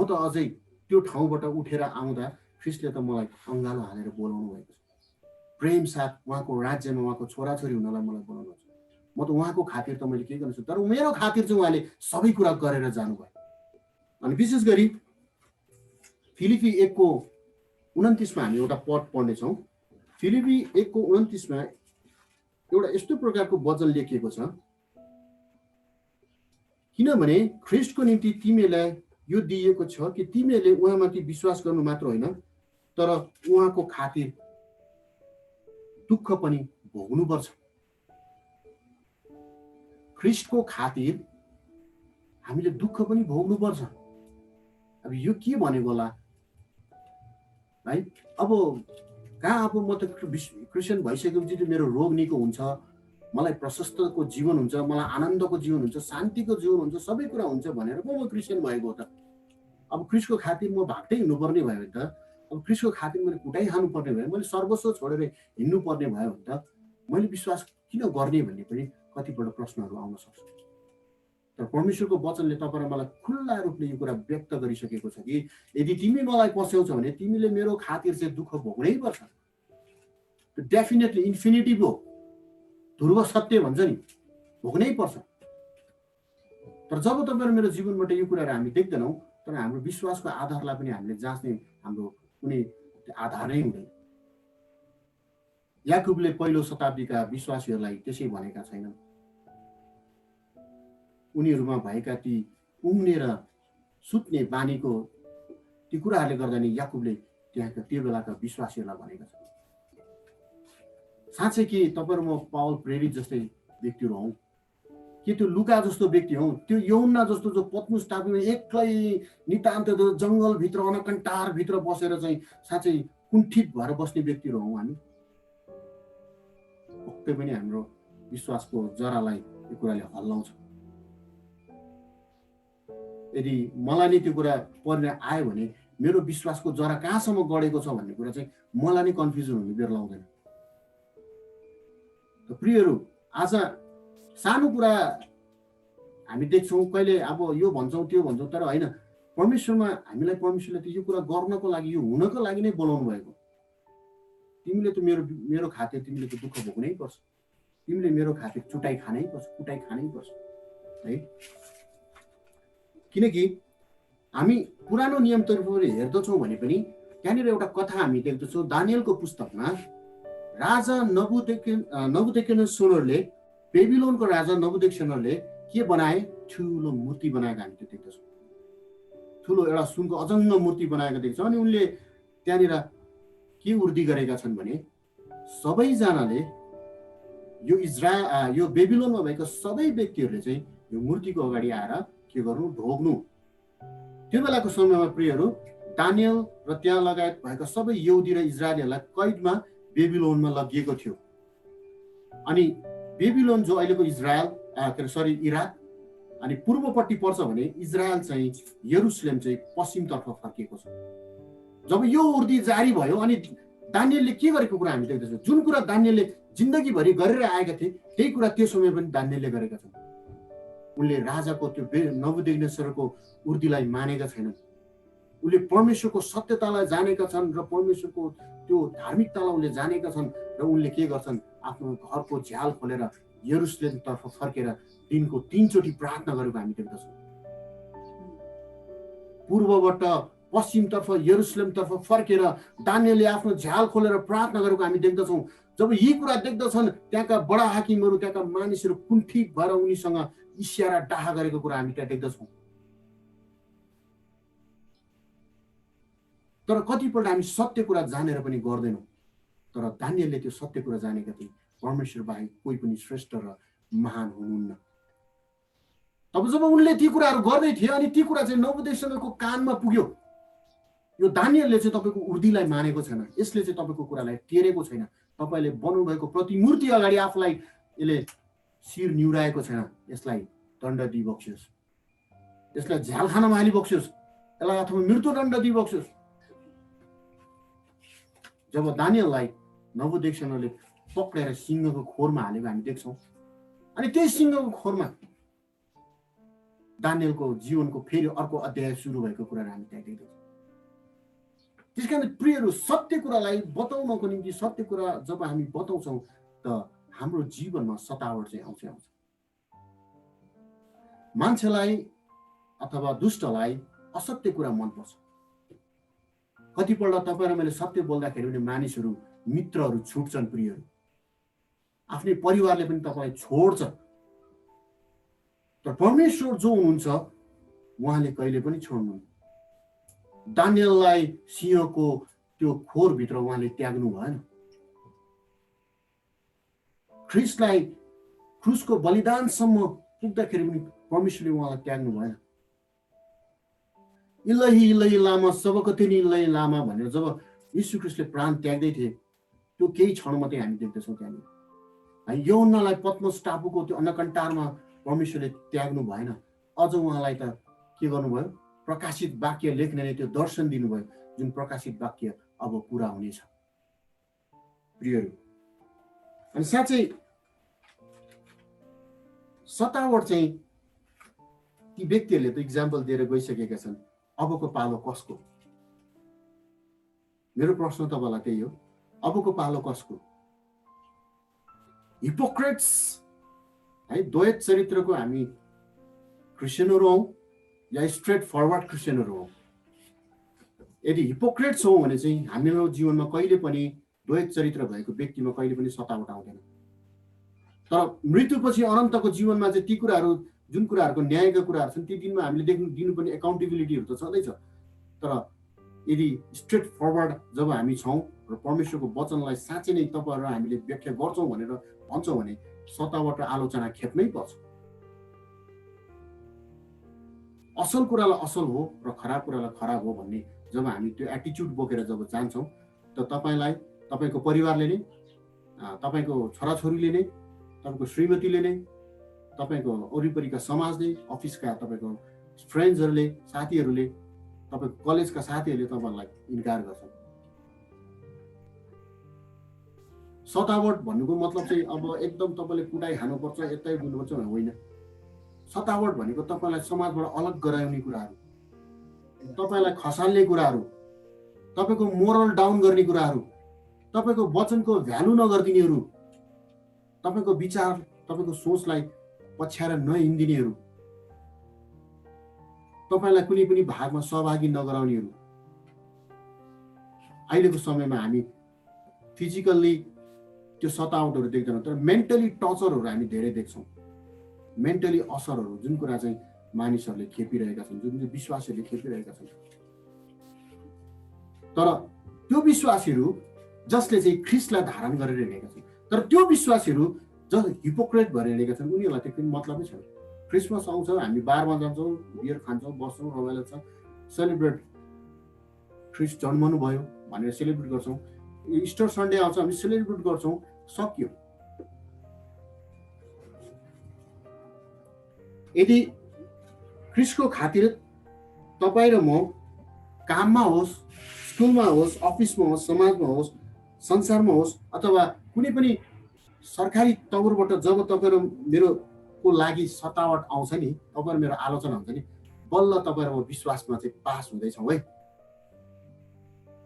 अझै त्यो ठाउँबाट उठेर आउँदा ख्रिस्टले त मलाई अङ्गालो हालेर बोलाउनु भएको छ, प्रेम साथ उहाँको राज्यमा उहाँको छोराछोरी हुनलाई मलाई बोलाउनु छ। म त उहाँको खातिर त मैले केही गर्न सक्छु, तर मेरो खातिर चाहिँ उहाँले सबै कुरा गरेर जानुभयो। अनि विशेष गरी फिलिपी 1:29 हामी एउटा पद पढ्नेछौँ। फिलिपी 1:29 एउटा यस्तो प्रकारको वचन लेखिएको छ, किनभने ख्रिस्टको निम्ति तिमीलाई यो दिएको छ कि तिमीले उहाँमाथि विश्वास गर्नु मात्र होइन तर उहाँको खातिर दुःख पनि भोग्नुपर्छ। ख्रिस्टको खातिर हामीले दुःख पनि भोग्नुपर्छ। अब यो के भनेको होला है? अब म त क्रिस्चियन भइसकेपछि त मेरो रोग निको हुन्छ, मलाई प्रशस्तको जीवन हुन्छ, मलाई आनन्दको जीवन हुन्छ, शान्तिको जीवन हुन्छ, सबै कुरा हुन्छ भनेर म क्रिस्चियन भएको हो त। अब क्रिस्टको खातिर म भाग्दै हिँड्नुपर्ने भयो भने त, अब क्रिस्टको खातिर मैले कुटाइ खानुपर्ने भयो, मैले सर्वस्व छोडेर हिँड्नुपर्ने भयो भने त मैले विश्वास किन गर्ने भन्ने पनि कतिपल्ट प्रश्नहरू आउन सक्छ। तर परमेश्वरको वचनले तपाईँ र मलाई खुल्ला रूपले यो कुरा व्यक्त गरिसकेको छ कि यदि तिमी मलाई पस्याउँछौ भने तिमीले मेरो खातिर चाहिँ दुःख भोग्नै पर्छ। डेफिनेटली इन्फिनिटिभ हो, ध्रुव सत्य भन्छ नि, भोग्नै पर्छ। तर जब तपाईँ मेरो जीवनबाट यो कुराहरू हामी देख्दैनौँ तर हाम्रो विश्वासको आधारलाई पनि हामीले जाँच्ने हाम्रो कुनै आधार नै हुँदैन। याकुबले पहिलो शताब्दीका विश्वासीहरूलाई त्यसै भनेका छैनन्। उनीहरूमा भएका ती उम्नेर सुत्ने बानीको ती कुराहरूले गर्दा नि याकुबले त्यहाँका त्यो बेलाका विश्वासीहरूलाई भनेका छन्। साँच्चै के तपाईँ र म पावल प्रेरित जस्तै व्यक्तिहरू हौँ कि त्यो लुका जस्तो व्यक्ति हौँ, त्यो यौना जस्तो जो पत्मुस टापुमा एक्लै नितान्त जङ्गलभित्र अनकन्टारभित्र बसेर चाहिँ साँच्चै कुण्ठित भएर बस्ने व्यक्तिहरू हौँ हामी? पक्कै पनि हाम्रो विश्वासको जरालाई यो कुराले हल्लाउँछ। यदि मलाई नै त्यो कुरा पर्न आयो भने मेरो विश्वासको जरा कहाँसम्म गढेको छ भन्ने कुरा चाहिँ मलाई नै कन्फ्युजन हुने बेर लाउँदैन। प्रियहरू, आज सानो कुरा हामी देख्छौँ, कहिले अब यो भन्छौँ त्यो भन्छौँ, तर होइन, परमेश्वरमा हामीलाई परमेश्वरले त यो कुरा गर्नको लागि, यो हुनको लागि नै बोलाउनु भएको। तिमीले त मेरो खातिर तिमीले त दुःख भोग्नै पर्छ, तिमीले मेरो खातिर चुटाइ खानै पर्छ, कुटाइ खानै पर्छ है। किनकि हामी पुरानो नियमतर्फ हेर्दछौँ भने पनि त्यहाँनिर एउटा कथा हामी देख्दछौँ। दानियलको पुस्तकमा राजा नबुकदनेस्सरले, बेबिलोनको राजा नबुकदनेस्सरले के बनाए? ठुलो मूर्ति बनाएको हामी त्यो देख्दछौँ। ठुलो एउटा सुनको अजङ्ग मूर्ति बनाएको देख्छौँ। अनि उनले त्यहाँनिर के उर्दी गरेका छन् भने सबैजनाले यो बेबिलोनमा भएका सबै व्यक्तिहरूले चाहिँ यो मूर्तिको अगाडि आएर के गर्नु? ढोग्नु। त्यो बेलाको समयमा प्रियहरू, दानियल र त्यहाँ लगायत भएका सबै यहुदी र इजरायलीहरूलाई कैदमा बेबिलोनमा लगिएको थियो। अनि बेबिलोन जो अहिलेको इराक अनि पूर्वपट्टि पर्छ भने इजरायल चाहिँ यरुसलेम चाहिँ पश्चिमतर्फ फर्किएको छ। जब यो उर्दी जारी भयो अनि दानियलले के गरेको कुरा हामी देख्दछौँ। जुन कुरा दानियलले जिन्दगीभरि गरेर आएका थिए त्यही कुरा त्यो समय पनि दानियलले गरेका छन्। उनले राजाको त्यो नबुकदनेस्सरको उर्दीलाई मानेका छैनन्। उनले परमेश्वरको सत्यतालाई जानेका छन् र परमेश्वरको त्यो धार्मिकतालाई उनले जानेका छन् र उनले के गर्छन्? आफ्नो घरको झ्याल खोलेर यरुसलेमतर्फ फर्केर दिनको 3 चोटि प्रार्थना गरेको हामी देख्दछौँ। पूर्वबाट पश्चिमतर्फ यरुसलेमतर्फ फर्केर दानियलले आफ्नो झ्याल खोलेर प्रार्थना गरेको हामी देख्दछौँ। जब यी कुरा देख्दछन् त्यहाँका बडा हाकिमहरू, त्यहाँका मानिसहरू कुण्ठित भएर उनीसँग इस्यारा डाहा गरेको कुरा हामी त्यहाँ देख्दछौँ। तर कतिपल्ट हामी सत्य कुरा जानेर पनि गर्दैनौँ। तर दानियलले त्यो सत्य कुरा जानेका थिए, परमेश्वर बाहेक कोही पनि श्रेष्ठ र महान हुनुहुन्न। तब जब उनले ती कुराहरू गर्दै थिए अनि ती कुरा चाहिँ नबुकदनेस्सरको कानमा पुग्यो, यो दानियलले चाहिँ तपाईँको उर्दीलाई मानेको छैन, यसले चाहिँ तपाईँको कुरालाई टेरेको छैन, तपाईँले बनाउनुभएको प्रतिमूर्ति अगाडि आफूलाई यसले शिर निहुराएको छैन, यसलाई दण्ड दिइबक्सियोस्, यसलाई झ्यालखानामा हालिबक्सियोस्, यसलाई अथवा मृत्युदण्ड दिइबक्सियोस्। जब दानियललाई नबुकदनेस्सरले पक्रेर सिंहको खोरमा हालेको हामी देख्छौँ अनि त्यही सिंहको खोरमा दानियलको जीवनको फेरि अर्को अध्याय सुरु भएको कुरा हामी त्यहाँ देख्दछौँ। त्यसकारण प्रियहरू, सत्य कुरालाई बताउनको निम्ति सत्य कुरा जब हामी बताउँछौँ त हाम्रो जीवनमा सतावट चाहिँ आउँछ। मान्छेलाई अथवा दुष्टलाई असत्य कुरा मनपर्छ। कतिपल्ट तपाईँ र मैले सत्य बोल्दाखेरि पनि मानिसहरू, मित्रहरू छुट्छन्। प्रियहरू, आफ्नै परिवारले पनि तपाईँलाई छोड्छ। तर परमेश्वर जो हुनुहुन्छ उहाँले कहिले पनि छोड्नुहुन्न। दानियललाई सिंहको त्यो खोरभित्र उहाँले त्याग्नु भएन। ख्रिस्टलाई क्रुसको बलिदानसम्म पुग्दाखेरि पनि परमेश्वरले उहाँलाई त्याग्नु भएन। इलाही इलाही लामा सबकथिनी इलाही लामा भनेर जब यीशु ख्रिस्टले प्राण त्याग्दै थिए त्यो केही क्षण मात्रै हामी देख्दछौँ। त्यहाँनिर यूहन्नालाई पत्मस टापुको त्यो अन्नकन्टारमा परमेश्वरले त्याग्नु भएन। अझ उहाँलाई त के गर्नुभयो? प्रकाशित वाक्य लेख्ने त्यो दर्शन दिनुभयो, जुन प्रकाशित वाक्य अब पुरा हुनेछ। प्रियहरू, अनि साँच्चै सतावट चाहिँ ती व्यक्तिहरूले त इक्जाम्पल दिएर गइसकेका छन्। अबको पालो कसको? मेरो प्रश्न तपाईँलाई त्यही हो, अबको पालो कसको? हिपोक्रेट्स है, द्वैत चरित्रको हामी क्रिस्चियनहरू हौँ या स्ट्रेट फरवर्ड क्रिस्चियनहरू हौँ? यदि हिपोक्रेट्स हौँ भने चाहिँ हाम्रो जीवनमा कहिले पनि द्वैत चरित्र भएको व्यक्तिमा कहिले पनि सतावट आउँदैन। तर मृत्युपछि अनन्तको जीवनमा चाहिँ ती कुराहरू, जुन कुराहरूको न्यायका कुराहरू छन्, ती दिनमा हामीले दिनुपर्ने एकाउन्टेबिलिटीहरू त छँदैछ। तर यदि स्ट्रेट फरवर्ड जब हामी छौँ र परमेश्वरको वचनलाई साँच्चै नै तपाईँहरू र हामीले व्याख्या गर्छौँ भनेर भन्छौँ भने सतावट र आलोचना खेप्नै पर्छ। असल कुरालाई असल हो र खराब कुरालाई खराब हो भन्ने जब हामी त्यो एटिच्युड बोकेर जब जान्छौँ त तपाईँलाई, तपाईँको परिवारले नै, तपाईँको छोराछोरीले नै, तपाईँको श्रीमतीले नै, तपाईँको वरिपरिका समाजले, अफिसका तपाईँको फ्रेन्ड्सहरूले, साथीहरूले, तपाईँको कलेजका साथीहरूले तपाईँलाई इन्कार गर्छन्। सतावट भन्नुको मतलब चाहिँ अब एकदम तपाईँले कुटाइ खानुपर्छ, यतै बुझ्नुपर्छ भने होइन। सतावट भनेको तपाईँलाई समाजबाट अलग गराउने कुराहरू, तपाईँलाई खसाल्ने कुराहरू, तपाईँको मोरल डाउन गर्ने कुराहरू, तपाईँको वचनको भ्यालु नगरिदिनेहरू, तपाईँको विचार, तपाईँको सोचलाई पछ्याएर नहिँडिदिनेहरू, तपाईँलाई कुनै पनि भागमा सहभागी नगराउनेहरू। अहिलेको समयमा हामी फिजिकल्ली त्यो सतावटहरू देख्दैनौँ, तर मेन्टली टर्चरहरू हामी धेरै देख्छौँ। मेन्टली असरहरू, जुन कुरा चाहिँ मानिसहरूले खेपिरहेका छन्, जुन चाहिँ विश्वासीहरूले खेपिरहेका छन्। तर त्यो विश्वासीहरू जसले चाहिँ ख्रिस्टलाई धारण गरेर हिँडेका छन्, तर त्यो विश्वासीहरू जस हिपोक्रेट भएर हिँडेका छन्, उनीहरूलाई त्यो कुनै मतलबै छैन। क्रिसमस आउँछ, हामी बारमा जान्छौँ, बियर खान्छौँ, बस्छौँ, रमाइलो छ, सेलिब्रेट, ख्रिस्ट जन्मनु भयो भनेर सेलिब्रेट गर्छौँ। इस्टर सन्डे आउँछ, हामी सेलिब्रेट गर्छौँ, सक्यो। यदि ख्रिस्टको खातिर तपाईँ र म काममा होस्, स्कुलमा होस्, अफिसमा होस्, समाजमा होस्, संसारमा होस्, अथवा कुनै पनि सरकारी तौरबाट जब तपाईँ र मेरो को लागि सतावट आउँछ नि, तपाईँ र मेरो आलोचना हुन्छ नि, बल्ल तपाईँ र म विश्वासमा चाहिँ पास हुँदैछौँ है।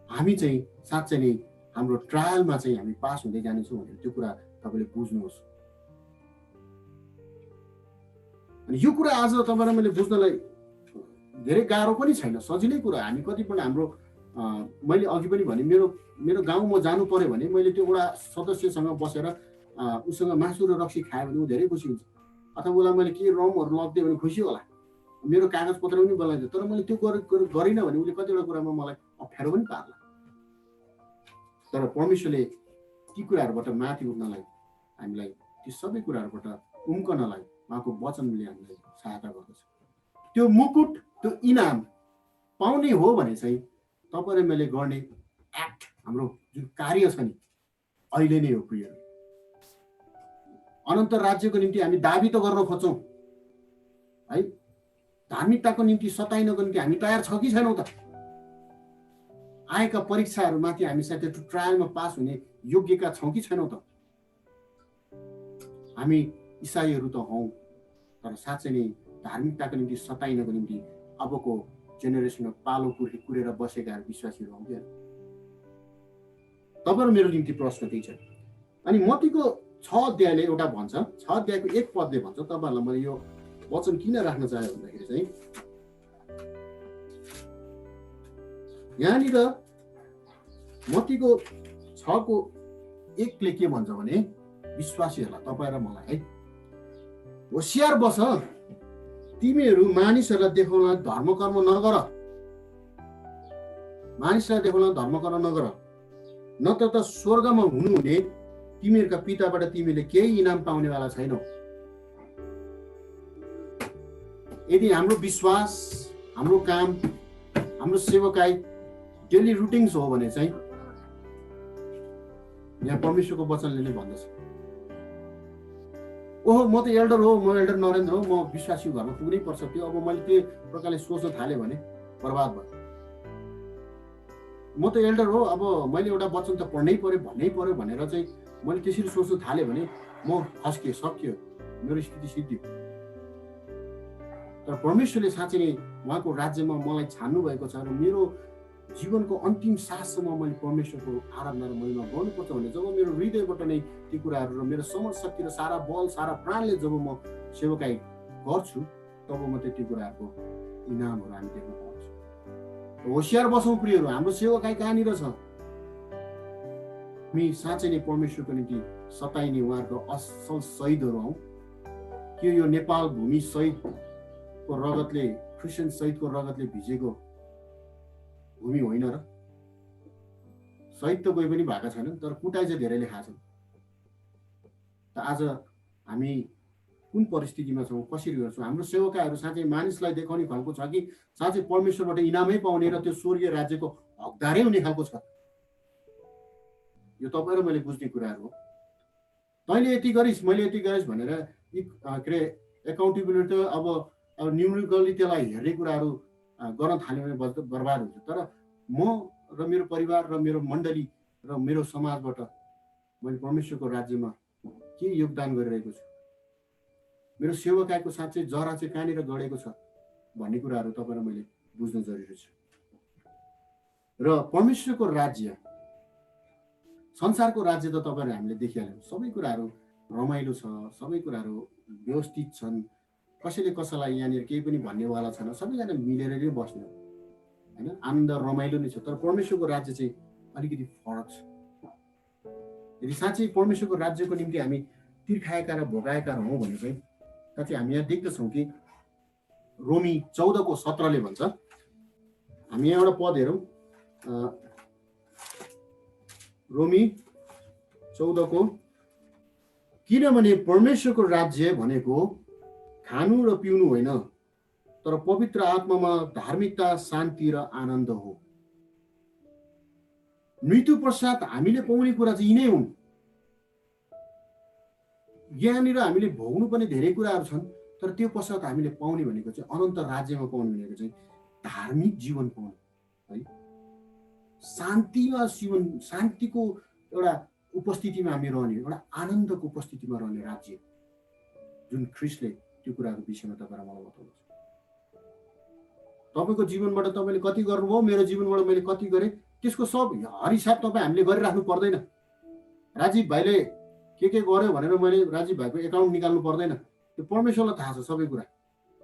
हामी चाहिँ साँच्चै नै हाम्रो ट्रायलमा चाहिँ हामी पास हुँदै जानेछौँ भनेर त्यो कुरा तपाईँले बुझ्नुहोस्। अनि यो कुरा आज तपाईँ र मैले बुझ्नलाई धेरै गाह्रो पनि छैन, सजिलै कुरा। हामी कतिपल्ट हाम्रो मैले अघि पनि भने मेरो गाउँ म जानु पर्यो भने मैले त्यो एउटा सदस्यसँग बसेर उसँग मासु र रक्सी खायो भने ऊ धेरै खुसी हुन्छ, अथवा उसलाई मैले के रमहरू लगिदिएँ भने खुसी होला, मेरो कागजपत्र पनि बनाइदियो। तर मैले त्यो गरिनँ भने उसले कतिवटा कुरामा मलाई अप्ठ्यारो पनि पार्ला। तर परमेश्वरले ती कुराहरूबाट माथि उठ्नलाई, हामीलाई ती सबै कुराहरूबाट उम्कनलाई उहाँको वचनले हामीलाई सहायता गर्दछ। त्यो मुकुट, त्यो इनाम पाउने हो भने चाहिँ तपाईँ र मैले गर्ने एक्ट, हाम्रो जुन कार्य छ नि, अहिले नै हो प्रिय। अनन्त राज्यको निम्ति हामी दाबी त गर्न खोज्छौँ है, धार्मिकताको निम्ति सताइनको निम्ति हामी तयार छ कि छैनौँ त? आएका परीक्षाहरूमाथि हामी सायद त्यो ट्रायलमा पास हुने योग्यका छौँ कि छैनौँ त? हामी इसाईहरू त हौँ, तर साँच्चै नै धार्मिकताको निम्ति सताइनको निम्ति अबको जेनेरेसनमा पालो कुरेर बसेका विश्वासीहरू हौँ क्या? तपाईँ र मेरो निम्ति प्रश्न त्यही छ। अनि मत्तीको 6 अध्यायले एउटा भन्छ, 6 अध्यायको 1 पदले भन्छ, तपाईँहरूलाई मैले यो वचन किन राख्न चाहेँ भन्दाखेरि चाहिँ यहाँनिर मत्तीको 6को 1ले के भन्छ भने, विश्वासीहरूलाई, तपाईँ र मलाई है, होशियार बस, तिमीहरू मानिसहरूलाई देखाउन धर्मकर्म नगर, मानिसलाई देखाउन धर्मकर्म नगर, नत्र त स्वर्गमा हुनुहुने तिमीहरूका पिताबाट तिमीले केही इनाम पाउनेवाला छैनौ। यदि हाम्रो विश्वास, हाम्रो काम, हाम्रो सेवकाई डेली रुटिन्स हो भने चाहिँ यहाँ परमेश्वरको वचनले नै भन्दछ, ओहो म त एल्डर हो, म एल्डर नरेन्द्र हो, म विश्वासी घरमा पुग्नै पर्छ, त्यो अब मैले त्यो प्रकारले सोच्न थालेँ भने बर्बाद भयो। म त एल्डर हो, अब मैले एउटा वचन त पढ्नै पर्यो, भन्नै पर्यो भनेर चाहिँ मैले त्यसरी सोच्न थालेँ भने म फस्केँ, सकियो, मेरो स्थिति सिद्धियो। तर परमेश्वरले साँच्चै नै उहाँको राज्यमा मलाई छान्नु भएको छ र मेरो जीवनको अन्तिम साससम्म मैले परमेश्वरको आराधना र महिमा गर्नुपर्छ भने जब मेरो हृदयबाट नै ती कुराहरू र मेरो समझ शक्ति र सारा बल, सारा प्राणले जब म सेवकाई गर्छु, तब मात्रै त्यो कुराहरूको इनामहरू हामी देख्न पाउँछौँ। होशियार बसौँ प्रियहरू, हाम्रो सेवकाई कहाँनिर छ? हामी साँच्चै नै परमेश्वरको निम्ति सताइने उहाँहरूको असल शहीदहरू हौँ कि यो नेपाल भूमि शहीदको रगतले, क्रिस्चियन शहीदको रगतले भिजेको भूमि होइन र? शहीद त कोही पनि भएका छैनन्, तर कुटाइ चाहिँ धेरैले खाछन्। त आज हामी कुन परिस्थितिमा छौँ, कसरी गर्छौँ? हाम्रो सेवकाहरू साँच्चै मानिसलाई देखाउने खालको छ कि साँच्चै परमेश्वरबाट इनामै पाउने र त्यो स्वर्गीय राज्यको हकदारै हुने खालको छ? यो तपाईँ र मैले बुझ्ने कुराहरू हो। तैँले यति गरिस्, मैले यति गरिस् भनेर के अरे एकाउन्टेबिलिटी अब न्युमेरिकली त्यसलाई हेर्ने कुराहरू गर्न थाल्यो भने बर्बाद हुन्छ। तर म र मेरो परिवार र मेरो मण्डली र मेरो समाजबाट मैले परमेश्वरको राज्यमा के योगदान गरिरहेको छु, मेरो सेवकाईको साँच्चै जरा चाहिँ कहाँनिर गढेको छ भन्ने कुराहरू तपाईँ र मैले बुझ्नु जरुरी छ। र परमेश्वरको राज्य, संसारको राज्य त तपाईँहरू हामीले देखिहाल्यौँ, सबै कुराहरू रमाइलो छ, सबै कुराहरू व्यवस्थित छन्, कसैले कसैलाई यहाँनिर केही पनि भन्नेवाला छैन, सबैजना मिलेर नै बस्ने होइन, आनन्द रमाइलो नै छ। तर परमेश्वरको राज्य चाहिँ अलिकति फरक छ। यदि साँच्चै परमेश्वरको राज्यको निम्ति हामी तिर्खाएका र भोगाएका हौँ भने चाहिँ साँच्चै हामी यहाँ देख्दछौँ कि रोमी 14:17 भन्छ, हामी यहाँ एउटा पद हेरौँ, रोमी 14 किनभने परमेश्वरको राज्य भनेको खानु र पिउनु होइन, तर पवित्र आत्मामा धार्मिकता, शान्ति र आनन्द हो। मृत्यु पश्चात हामीले पाउने कुरा चाहिँ यिनै हुन्। यहाँनिर हामीले भोग्नुपर्ने धेरै कुराहरू छन्, तर त्यो पश्चात हामीले पाउने भनेको चाहिँ अनन्त राज्यमा पाउने भनेको चाहिँ धार्मिक जीवन पाउनु है, शान्तिमा जीवन, शान्तिको एउटा उपस्थितिमा हामी रहने, एउटा आनन्दको उपस्थितिमा रहने राज्य जुन ख्रिस्टले त्यो कुराको विषयमा तपाईँलाई मलाई बताउनुहुन्छ। तपाईँको जीवनबाट तपाईँले कति गर्नुभयो, मेरो जीवनबाट मैले कति गरेँ, त्यसको सब हरहिसाब तपाईँ हामीले गरिराख्नु पर्दैन। राजीव भाइले के गर्यो भनेर मैले राजीव भाइको एकाउन्ट निकाल्नु पर्दैन, त्यो परमेश्वरलाई थाहा छ सबै कुरा।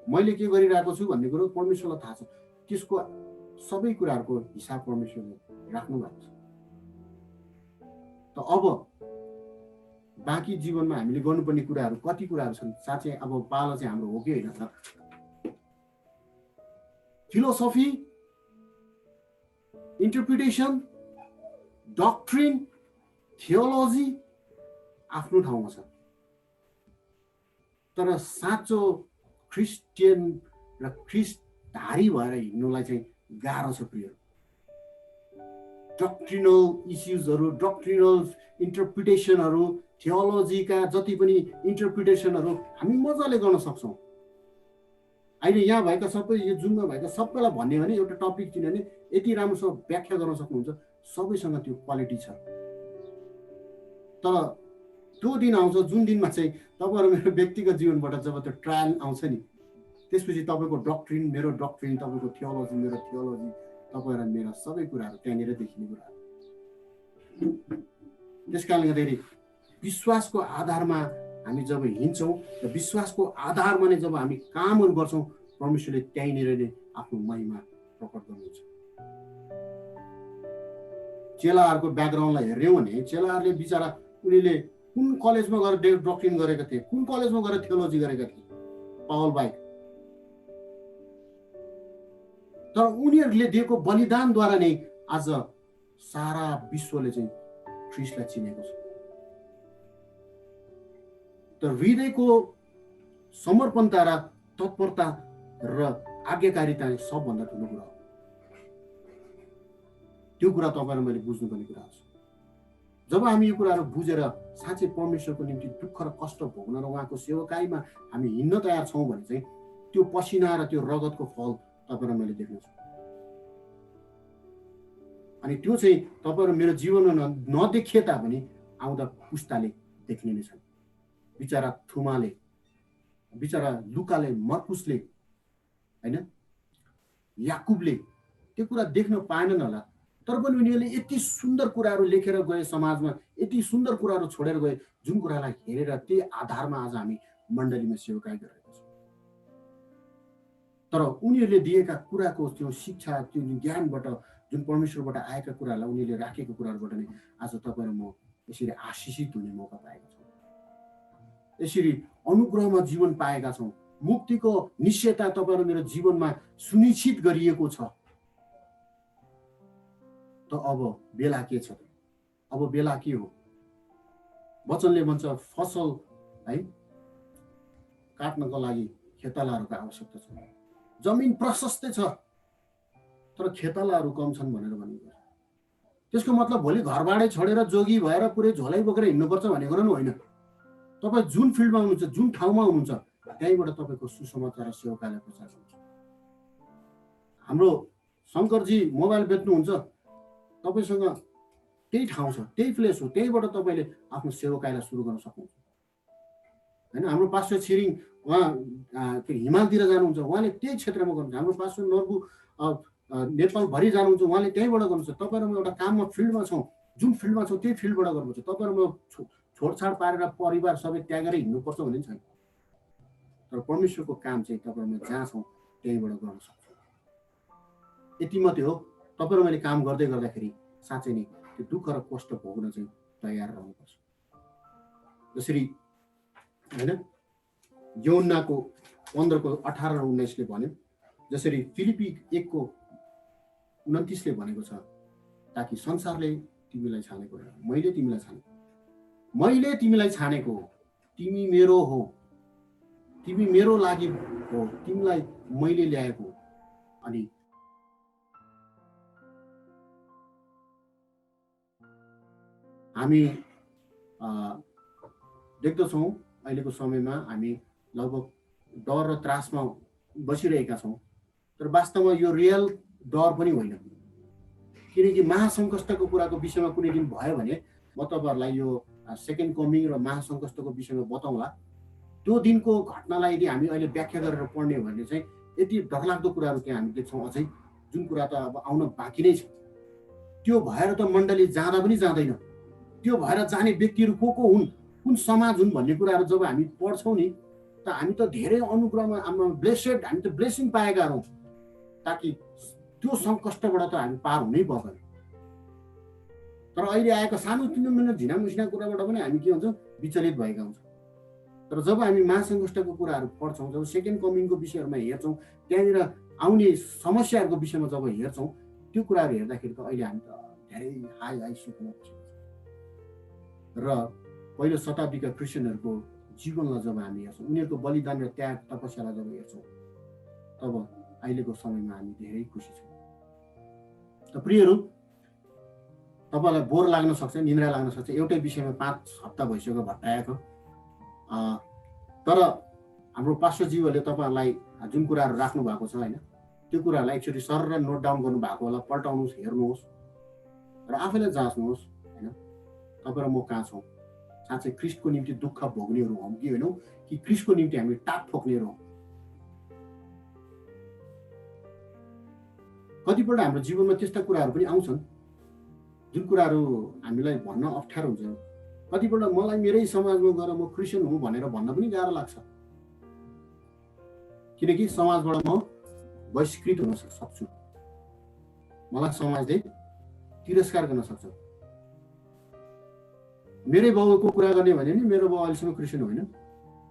मैले के गरिरहेको छु भन्ने कुरो परमेश्वरलाई थाहा छ। त्यसको सबै कुराहरूको हिसाब परमेश्वरले राख्नु भएको छ। त अब बाँकी जीवनमा हामीले गर्नुपर्ने कुराहरू कति कुराहरू छन्। साँच्चै अब पालो चाहिँ हाम्रो हो कि होइन त? फिलोसफी, इन्टरप्रिटेसन, डक्ट्रिन, थियोलोजी आफ्नो ठाउँमा छ। तर साँचो क्रिस्चियन र ख्रिस्टधारी भएर हिँड्नुलाई चाहिँ गाह्रो छ प्रिय। डक्ट्रिनल इस्युजहरू, डक्ट्रिनल इन्टरप्रिटेसनहरू, थियोलोजीका जति पनि इन्टरप्रिटेसनहरू हामी मजाले गर्न सक्छौँ। अहिले यहाँ भएका सबै, यो जुममा भएका सबैलाई भन्यो भने एउटा टपिक किन्यो भने यति राम्रोसँग व्याख्या गर्न सक्नुहुन्छ। सबैसँग त्यो क्वालिटी छ। तर त्यो दिन आउँछ जुन दिनमा चाहिँ तपाईँहरू मेरो व्यक्तिगत जीवनबाट जब त्यो ट्रायल आउँछ नि, त्यसपछि तपाईँको डक्ट्रिन मेरो डक्ट्रिन, तपाईँको थियोलोजी मेरो थियोलोजी, तपाईँ र मेरा सबै कुराहरू त्यहाँनिर देखिने कुराहरू। त्यस कारणले गर्दाखेरि विश्वासको आधारमा हामी जब हिँड्छौँ र विश्वासको आधारमा नै जब हामी कामहरू गर्छौँ, परमेश्वरले त्यहीँनिर नै आफ्नो महिमा प्रकट गर्नुहुन्छ। चेलाहरूको ब्याकग्राउन्डलाई हेऱ्यौँ भने चेलाहरूले बिचरा उनीहरूले कुन कलेजमा गएर डक्ट्रिन गरेका थिए, कुन कलेजमा गएर थियोलोजी गरेका थिए पावल बाहेक। तर उनीहरूले दिएको बलिदानद्वारा नै आज सारा विश्वले चाहिँ ख्रिस्टलाई चिनेको छ। तर हृदयको समर्पणता र तत्परता र आज्ञाकारिता सबभन्दा ठुलो कुरा हो। त्यो कुरा तपाईँ र मैले बुझ्नुपर्ने कुरा छ। जब हामी यो कुराहरू बुझेर साँच्चै परमेश्वरको निम्ति दुःख र कष्ट भोग्न र उहाँको सेवकाईमा हामी हिँड्न तयार छौँ भने चाहिँ त्यो पसिना र त्यो रगतको फल तपाईँ र मैले देख्नेछौँ। अनि त्यो चाहिँ तपाईँ र मेरो जीवनमा नदेखिए तापनि आउँदा पुस्ताले देख्ने नै छन्। बिचरा थुमाले, बिचरा लुकाले, मर्कुसले, होइन, याकुबले त्यो कुरा देख्न पाएनन् होला। तर पनि उनीहरूले यति सुन्दर कुराहरू लेखेर गए, समाजमा यति सुन्दर कुराहरू छोडेर गए, जुन कुरालाई हेरेर त्यही आधारमा आज हामी मण्डलीमा सेवकाई गरिरहेका छौँ। तर उनीहरूले दिएका कुराको त्यो शिक्षा, त्यो ज्ञानबाट, जुन परमेश्वरबाट आएका कुराहरूलाई उनीहरूले राखेको कुराहरूबाट नै आज तपाईँ र म यसरी आशिषित हुने मौका पाएका छौँ। यसरी अनुग्रहमा जीवन पाएका छौँ। मुक्तिको निश्चयता तपाईँ र मेरो जीवनमा सुनिश्चित गरिएको छ। त अब बेला के छ त? अब बेला के हो? वचनले भन्छ फसल है काट्नको लागि खेतालाहरूको आवश्यकता छ। जमिन प्रशस्तै छ तर खेतालाहरू कम छन् भनेर भनेको। त्यसको मतलब भोलि घरबाटै छोडेर जोगी भएर पुरै झोलै बोकेर हिँड्नुपर्छ भनेको नै होइन। तपाईँ जुन फिल्डमा हुनुहुन्छ, जुन ठाउँमा हुनुहुन्छ, त्यहीँबाट तपाईँको सुसमाचार र सेवकालाई प्रचार हुन्छ। हाम्रो शङ्करजी मोबाइल बेच्नुहुन्छ, तपाईँसँग त्यही ठाउँ छ, त्यही प्लेस हो, त्यहीबाट तपाईँले आफ्नो सेवकाईलाई सुरु गर्न सक्नुहुन्छ। होइन, हाम्रो पास्टर छिरिङ उहाँ हिमालतिर जानुहुन्छ, उहाँले त्यही क्षेत्रमा गर्नुहुन्छ। हाम्रो पास्टर नर्बु नेपालभरि जानुहुन्छ, उहाँले त्यहीँबाट गर्नुहुन्छ। तपाईँ र म एउटा काममा फिल्डमा छौँ, जुन फिल्डमा छौँ त्यही फिल्डबाट गर्नुपर्छ। तपाईँ र म छोडछाड पारेर परिवार सबै त्यागेर हिँड्नुपर्छ भन्ने छैन। तर परमेश्वरको काम चाहिँ तपाईँ म जहाँ छौँ त्यहीँबाट गर्न सक्छौँ। यति मात्रै हो। तपाईँ र मैले काम गर्दै गर्दाखेरि साँच्चै नै त्यो दुःख र कष्ट भोग्न चाहिँ तयार रहनुपर्छ। जसरी होइन यूहन्नाको 15:18 र 19 भन्यो, जसरी फिलिपी 1:29 भनेको छ, ताकि संसारले तिमीलाई छानेको होइन, मैले तिमीलाई छानेको, मैले तिमीलाई छानेको हो, तिमी मेरो हो, तिमी मेरो लागि हो, तिमीलाई मैले ल्याएको। अनि हामी देख्दछौँ अहिलेको समयमा हामी लगभग डर र त्रासमा बसिरहेका छौँ। तर वास्तवमा यो रियल डर पनि होइन, किनकि महासङ्कष्टको कुराको विषयमा कुनै दिन भयो भने म तपाईँहरूलाई यो सेकेन्ड कमिङ र महासङ्कष्टको विषयमा बताउँला। त्यो दिनको घटनालाई यदि हामी अहिले व्याख्या गरेर पढ्ने हो भने चाहिँ यति डरलाग्दो कुराहरू त्यहाँ हामी देख्छौँ अझै, जुन कुरा त अब आउन बाँकी नै छ। त्यो भएर त मण्डली जाँदा पनि जाँदैन। त्यो भएर जाने व्यक्तिहरू को हुन्, कुन समाज हुन् भन्ने कुराहरू जब हामी पढ्छौँ नि, त हामी त धेरै अनुग्रहमा ब्लेसेड, हामी त ब्लेसिङ पाएका हौँ, ताकि त्यो सङ्कष्टबाट त हामी पार हुनै पर्दैन। तर अहिले आएको सानो तिनो झिनामुसिना कुराबाट पनि हामी के हुन्छौँ, विचलित भएका हुन्छौँ। तर जब हामी महासङ्कष्टको कुराहरू पढ्छौँ, जब सेकेन्ड कमिङको विषयहरूमा हेर्छौँ, त्यहाँनिर आउने समस्याहरूको विषयमा जब हेर्छौँ, त्यो कुराहरू हेर्दाखेरि त अहिले हामी त धेरै हाई सुखमा बसेको छौँ। र पहिलो शताब्दीका क्रिस्चियनहरूको जीवनलाई जब हामी हेर्छौँ, उनीहरूको बलिदान र त्याग तपस्यालाई जब हेर्छौँ, तब अहिलेको समयमा हामी धेरै खुसी छौँ। त प्रियहरू, तपाईँलाई बोर लाग्न सक्छ, निन्द्रा लाग्न सक्छ, एउटै विषयमा 5 हप्ता भइसक्यो भट्टाएको। तर हाम्रो पास्टरज्यूहरूले तपाईँहरूलाई जुन कुराहरू राख्नु भएको छ होइन, त्यो कुराहरूलाई एकचोटि सर नोट डाउन गर्नु भएको होला, पल्टाउनुहोस्, हेर्नुहोस् र आफैलाई जाँच्नुहोस् होइन, तपाईँ र म कहाँ छौँ, साँच्चै ख्रिस्टको निम्ति दुःख भोग्नेहरू हौँ कि होइनौँ, कि ख्रिस्टको निम्ति हामी टाप ठोक्नेहरू हौँ। कतिपल्ट हाम्रो जीवनमा त्यस्ता कुराहरू पनि आउँछन् जुन कुराहरू हामीलाई भन्न अप्ठ्यारो हुन्छ। कतिपल्ट मलाई मेरै समाजमा गएर म क्रिस्चियन हुँ भनेर भन्न पनि गाह्रो लाग्छ, किनकि समाजबाट म बहिष्कृत हुन सक्छु, मलाई समाजले तिरस्कार गर्न सक्छ। मेरै बाउको कुरा गर्ने भने नि मेरो बाउ अहिलेसम्म क्रिस्चियन होइन,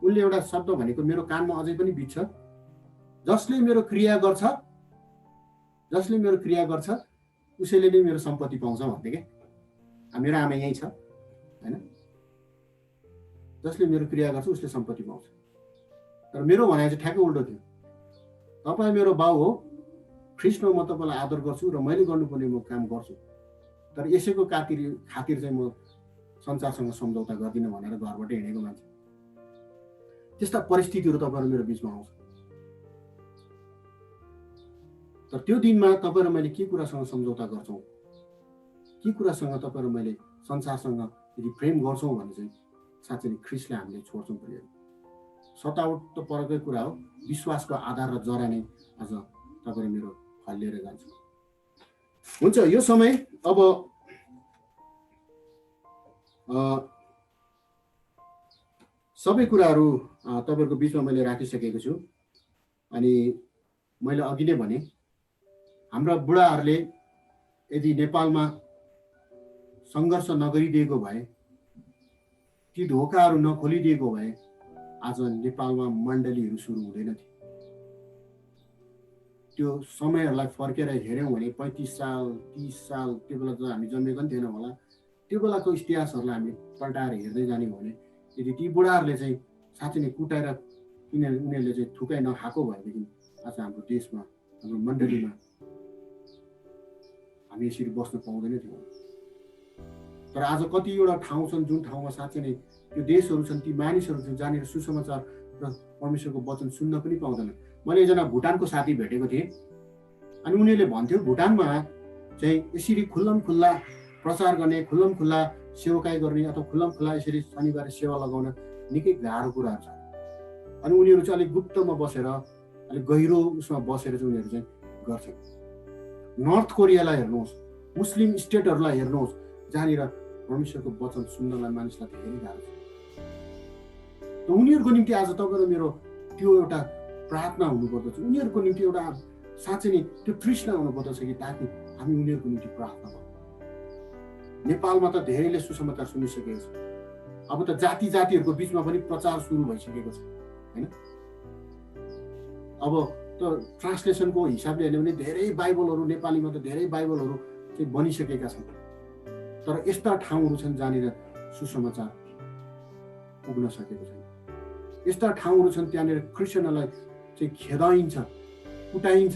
उनले एउटा शब्द भनेको मेरो कानमा अझै पनि बित्छ, जसले मेरो क्रिया गर्छ उसैले नै मेरो सम्पत्ति पाउँछ भन्थे क्या। मेरो आमा यहीँ छ होइन, जसले मेरो क्रिया गर्छ उसले सम्पत्ति पाउँछ। तर मेरो भनाइ चाहिँ ठ्याक्कै उल्टो थियो। तपाईँ मेरो बाउ हो, ख्रिस्टमा म तपाईँलाई आदर गर्छु र मैले गर्नुपर्ने म काम गर्छु, तर यसैको खातिर चाहिँ म संसारसँग सम्झौता गर्दिनँ भनेर घरबाट हिँडेको मान्छे। त्यस्ता परिस्थितिहरू तपाईँहरू मेरो बिचमा आउँछ। तर त्यो दिनमा तपाईँ र मैले के कुरासँग सम्झौता गर्छौँ, के कुरासँग तपाईँ र मैले संसारसँग यदि प्रेम गर्छौँ भने चाहिँ साँच्चै नै ख्रिस्टले हामीले छोड्छौँ। प्रिय सतावट त परकै कुरा हो, विश्वासको आधार र जरा नै आज तपाईँ र मेरो हल्लिएर जान्छ। हुन्छ, यो समय अब सबै कुराहरू तपाईँहरूको बिचमा मैले राखिसकेको छु। अनि मैले अघि नै भने हाम्रा बुढाहरूले यदि नेपालमा सङ्घर्ष नगरिदिएको भए, ती ढोकाहरू नखोलिदिएको भए आज नेपालमा मण्डलीहरू सुरु हुँदैन थियो। त्यो समयहरूलाई फर्केर हेऱ्यौँ भने 35 साल 30 साल त्यो बेला त हामी जन्मेको पनि थिएनौँ होला, त्यो बेलाको इतिहासहरूलाई हामी पल्टाएर हेर्दै जाने हो भने यदि ती बुढाहरूले चाहिँ साँच्चै नै कुटाएर उनीहरूले चाहिँ थुकाइ नखाएको भएदेखि आज हाम्रो देशमा, हाम्रो मण्डलीमा हामी यसरी बस्न पाउँदैन थियौँ। तर आज कतिवटा ठाउँ छन् जुन ठाउँमा साँच्चै नै त्यो देशहरू छन्, ती मानिसहरू छन् जहाँनिर सुसमाचार र परमेश्वरको वचन सुन्न पनि पाउँदैन। मैले एकजना भुटानको साथी भेटेको थिएँ, अनि उनीहरूले भन्थ्यो भुटानमा चाहिँ यसरी खुल्लम खुल्ला प्रचार गर्ने, खुल्लम खुल्ला सेवाकाई गर्ने अथवा खुल्लम खुल्ला यसरी शनिबार सेवा लगाउन निकै गाह्रो कुराहरू छ। अनि उनीहरू चाहिँ अलिक गुप्तमा बसेर, अलिक गहिरो उसमा बसेर चाहिँ उनीहरू चाहिँ गर्छन्। नर्थ कोरियालाई हेर्नुहोस्, मुस्लिम स्टेटहरूलाई हेर्नुहोस्, जहाँनिर परमेश्वरको वचन सुन्नलाई मानिसलाई धेरै गाह्रो छ। त उनीहरूको निम्ति आज तपाईँ र मेरो त्यो एउटा प्रार्थना हुनुपर्दछ, उनीहरूको निम्ति एउटा साँच्चै नै त्यो तृष्णा हुनुपर्दछ कि ताकि हामी उनीहरूको निम्ति प्रार्थना गरौँ। नेपालमा त धेरैले सुसमाचार सुनिसकेको छ, अब त जातिहरूको बिचमा पनि प्रचार सुरु भइसकेको छ होइन। अब त ट्रान्सलेसनको हिसाबले हेर्ने भने धेरै बाइबलहरू नेपालीमा त धेरै बाइबलहरू चाहिँ बनिसकेका छन्। तर यस्ता ठाउँहरू छन् जहाँनिर सुसमाचार पुग्न सकेको छैन। यस्ता ठाउँहरू छन् त्यहाँनिर क्रिस्चियनहरूलाई चाहिँ खेदाइन्छ, कुटाइन्छ,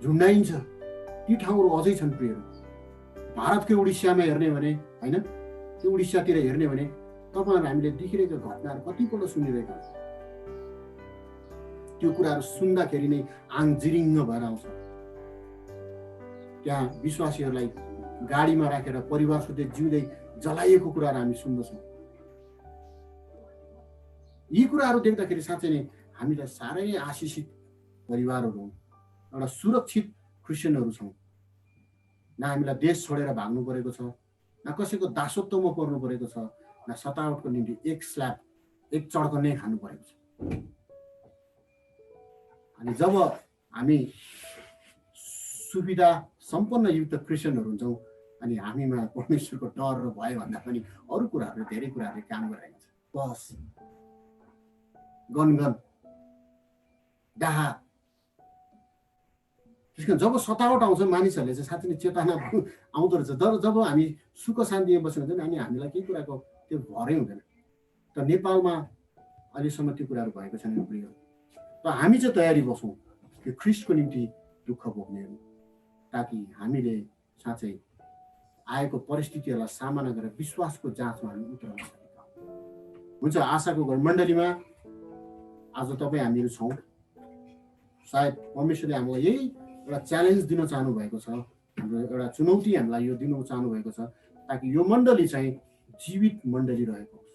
झुन्डाइन्छ। ती ठाउँहरू अझै छन् प्रियहरू। भारतकै उडिस्सामा हेर्ने भने होइन, त्यो उडिस्सातिर हेर्ने भने तपाईँहरू हामीले देखिरहेका घटनाहरू कतिपल्ट सुनिरहेका छौँ। त्यो कुराहरू सुन्दाखेरि नै आङ जिरिङ्ग भएर आउँछ। त्यहाँ विश्वासीहरूलाई गाडीमा राखेर परिवारसित जिउँदै जलाइएको कुराहरू हामी सुन्दछौँ। यी कुराहरू देख्दाखेरि साँच्चै नै हामीलाई साह्रै आशिषित परिवारहरू हौँ, एउटा सुरक्षित क्रिस्चियनहरू छौँ। न हामीलाई देश छोडेर भाग्नु परेको छ, न कसैको दासत्वमा पर्नु परेको छ, न सतावटको निम्ति एक स्ल्याप एक चड्क नै खानु परेको छ। अनि जब हामी सुविधा सम्पन्न युक्त क्रिस्चियनहरू हुन्छौँ अनि हामीमा परमेश्वरको डर र भय भन्दा पनि अरू कुराहरू धेरै कुराहरूले काम गरिरहेको छ। बस गनगन डाहा त्यसको जब सतावट आउँछ मानिसहरूले चाहिँ साँच्चै नै चेतना आउँदो रहेछ। तर जब हामी सुख शान्तिमा बसेको हुन्छ नि अनि हामीलाई केही कुराको त्यो भरै हुँदैन। त नेपालमा अहिलेसम्म त्यो कुराहरू भएको छैन प्रिय। त हामी चाहिँ तयारी बसौँ यो ख्रिस्टको निम्ति दुःख भोग्नेहरू, ताकि हामीले साँच्चै आएको परिस्थितिहरूलाई सामना गरेर विश्वासको जाँचमा हामी उत्रन सकेका हुन्छ। आशाको घर मण्डलीमा आज तपाईँ हामीहरू छौँ। सायद परमेश्वरले हामीलाई यही एउटा च्यालेन्ज दिन चाहनु भएको छ, हाम्रो एउटा चुनौती हामीलाई यो दिनु चाहनु भएको छ, ताकि यो मण्डली चाहिँ जीवित मण्डली रहेको होस्।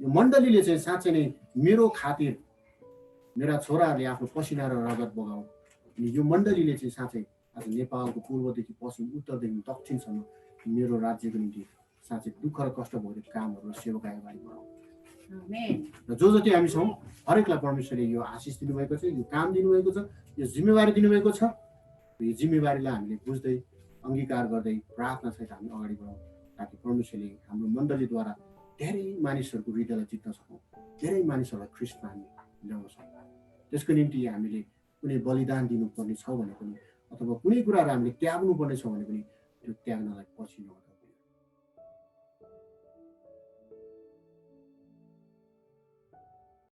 यो मण्डलीले चाहिँ साँच्चै नै मेरो खातिर मेरा छोराहरूले आफ्नो पसिना र रगत बगाऊ। अनि यो मण्डलीले चाहिँ साँच्चै आज नेपालको पूर्वदेखि पश्चिम उत्तरदेखि दक्षिणसम्म मेरो राज्यको निम्ति साँच्चै दुःख र कष्ट भएको कामहरू र सेवाका अगाडि बढाऊ। र जो जति हामी छौँ हरेकलाई परमेश्वरले यो आशिष दिनुभएको छ, यो काम दिनुभएको छ, यो जिम्मेवारी दिनुभएको छ। यो जिम्मेवारीलाई हामीले बुझ्दै अङ्गीकार गर्दै प्रार्थनासहित हामी अगाडि बढाउँ, ताकि परमेश्वरले हाम्रो मण्डलीद्वारा धेरै मानिसहरूको हृदयलाई जित्न सकौँ, धेरै मानिसहरूलाई ख्रिस्टमा हामी ल्याउन सकौँ। त्यसको निम्ति हामीले कुनै बलिदान दिनुपर्ने छ भने पनि अथवा कुनै कुराहरू हामीले त्याग्नुपर्ने छ भने पनि त्यो त्याग्नलाई पछि नहुँदैन।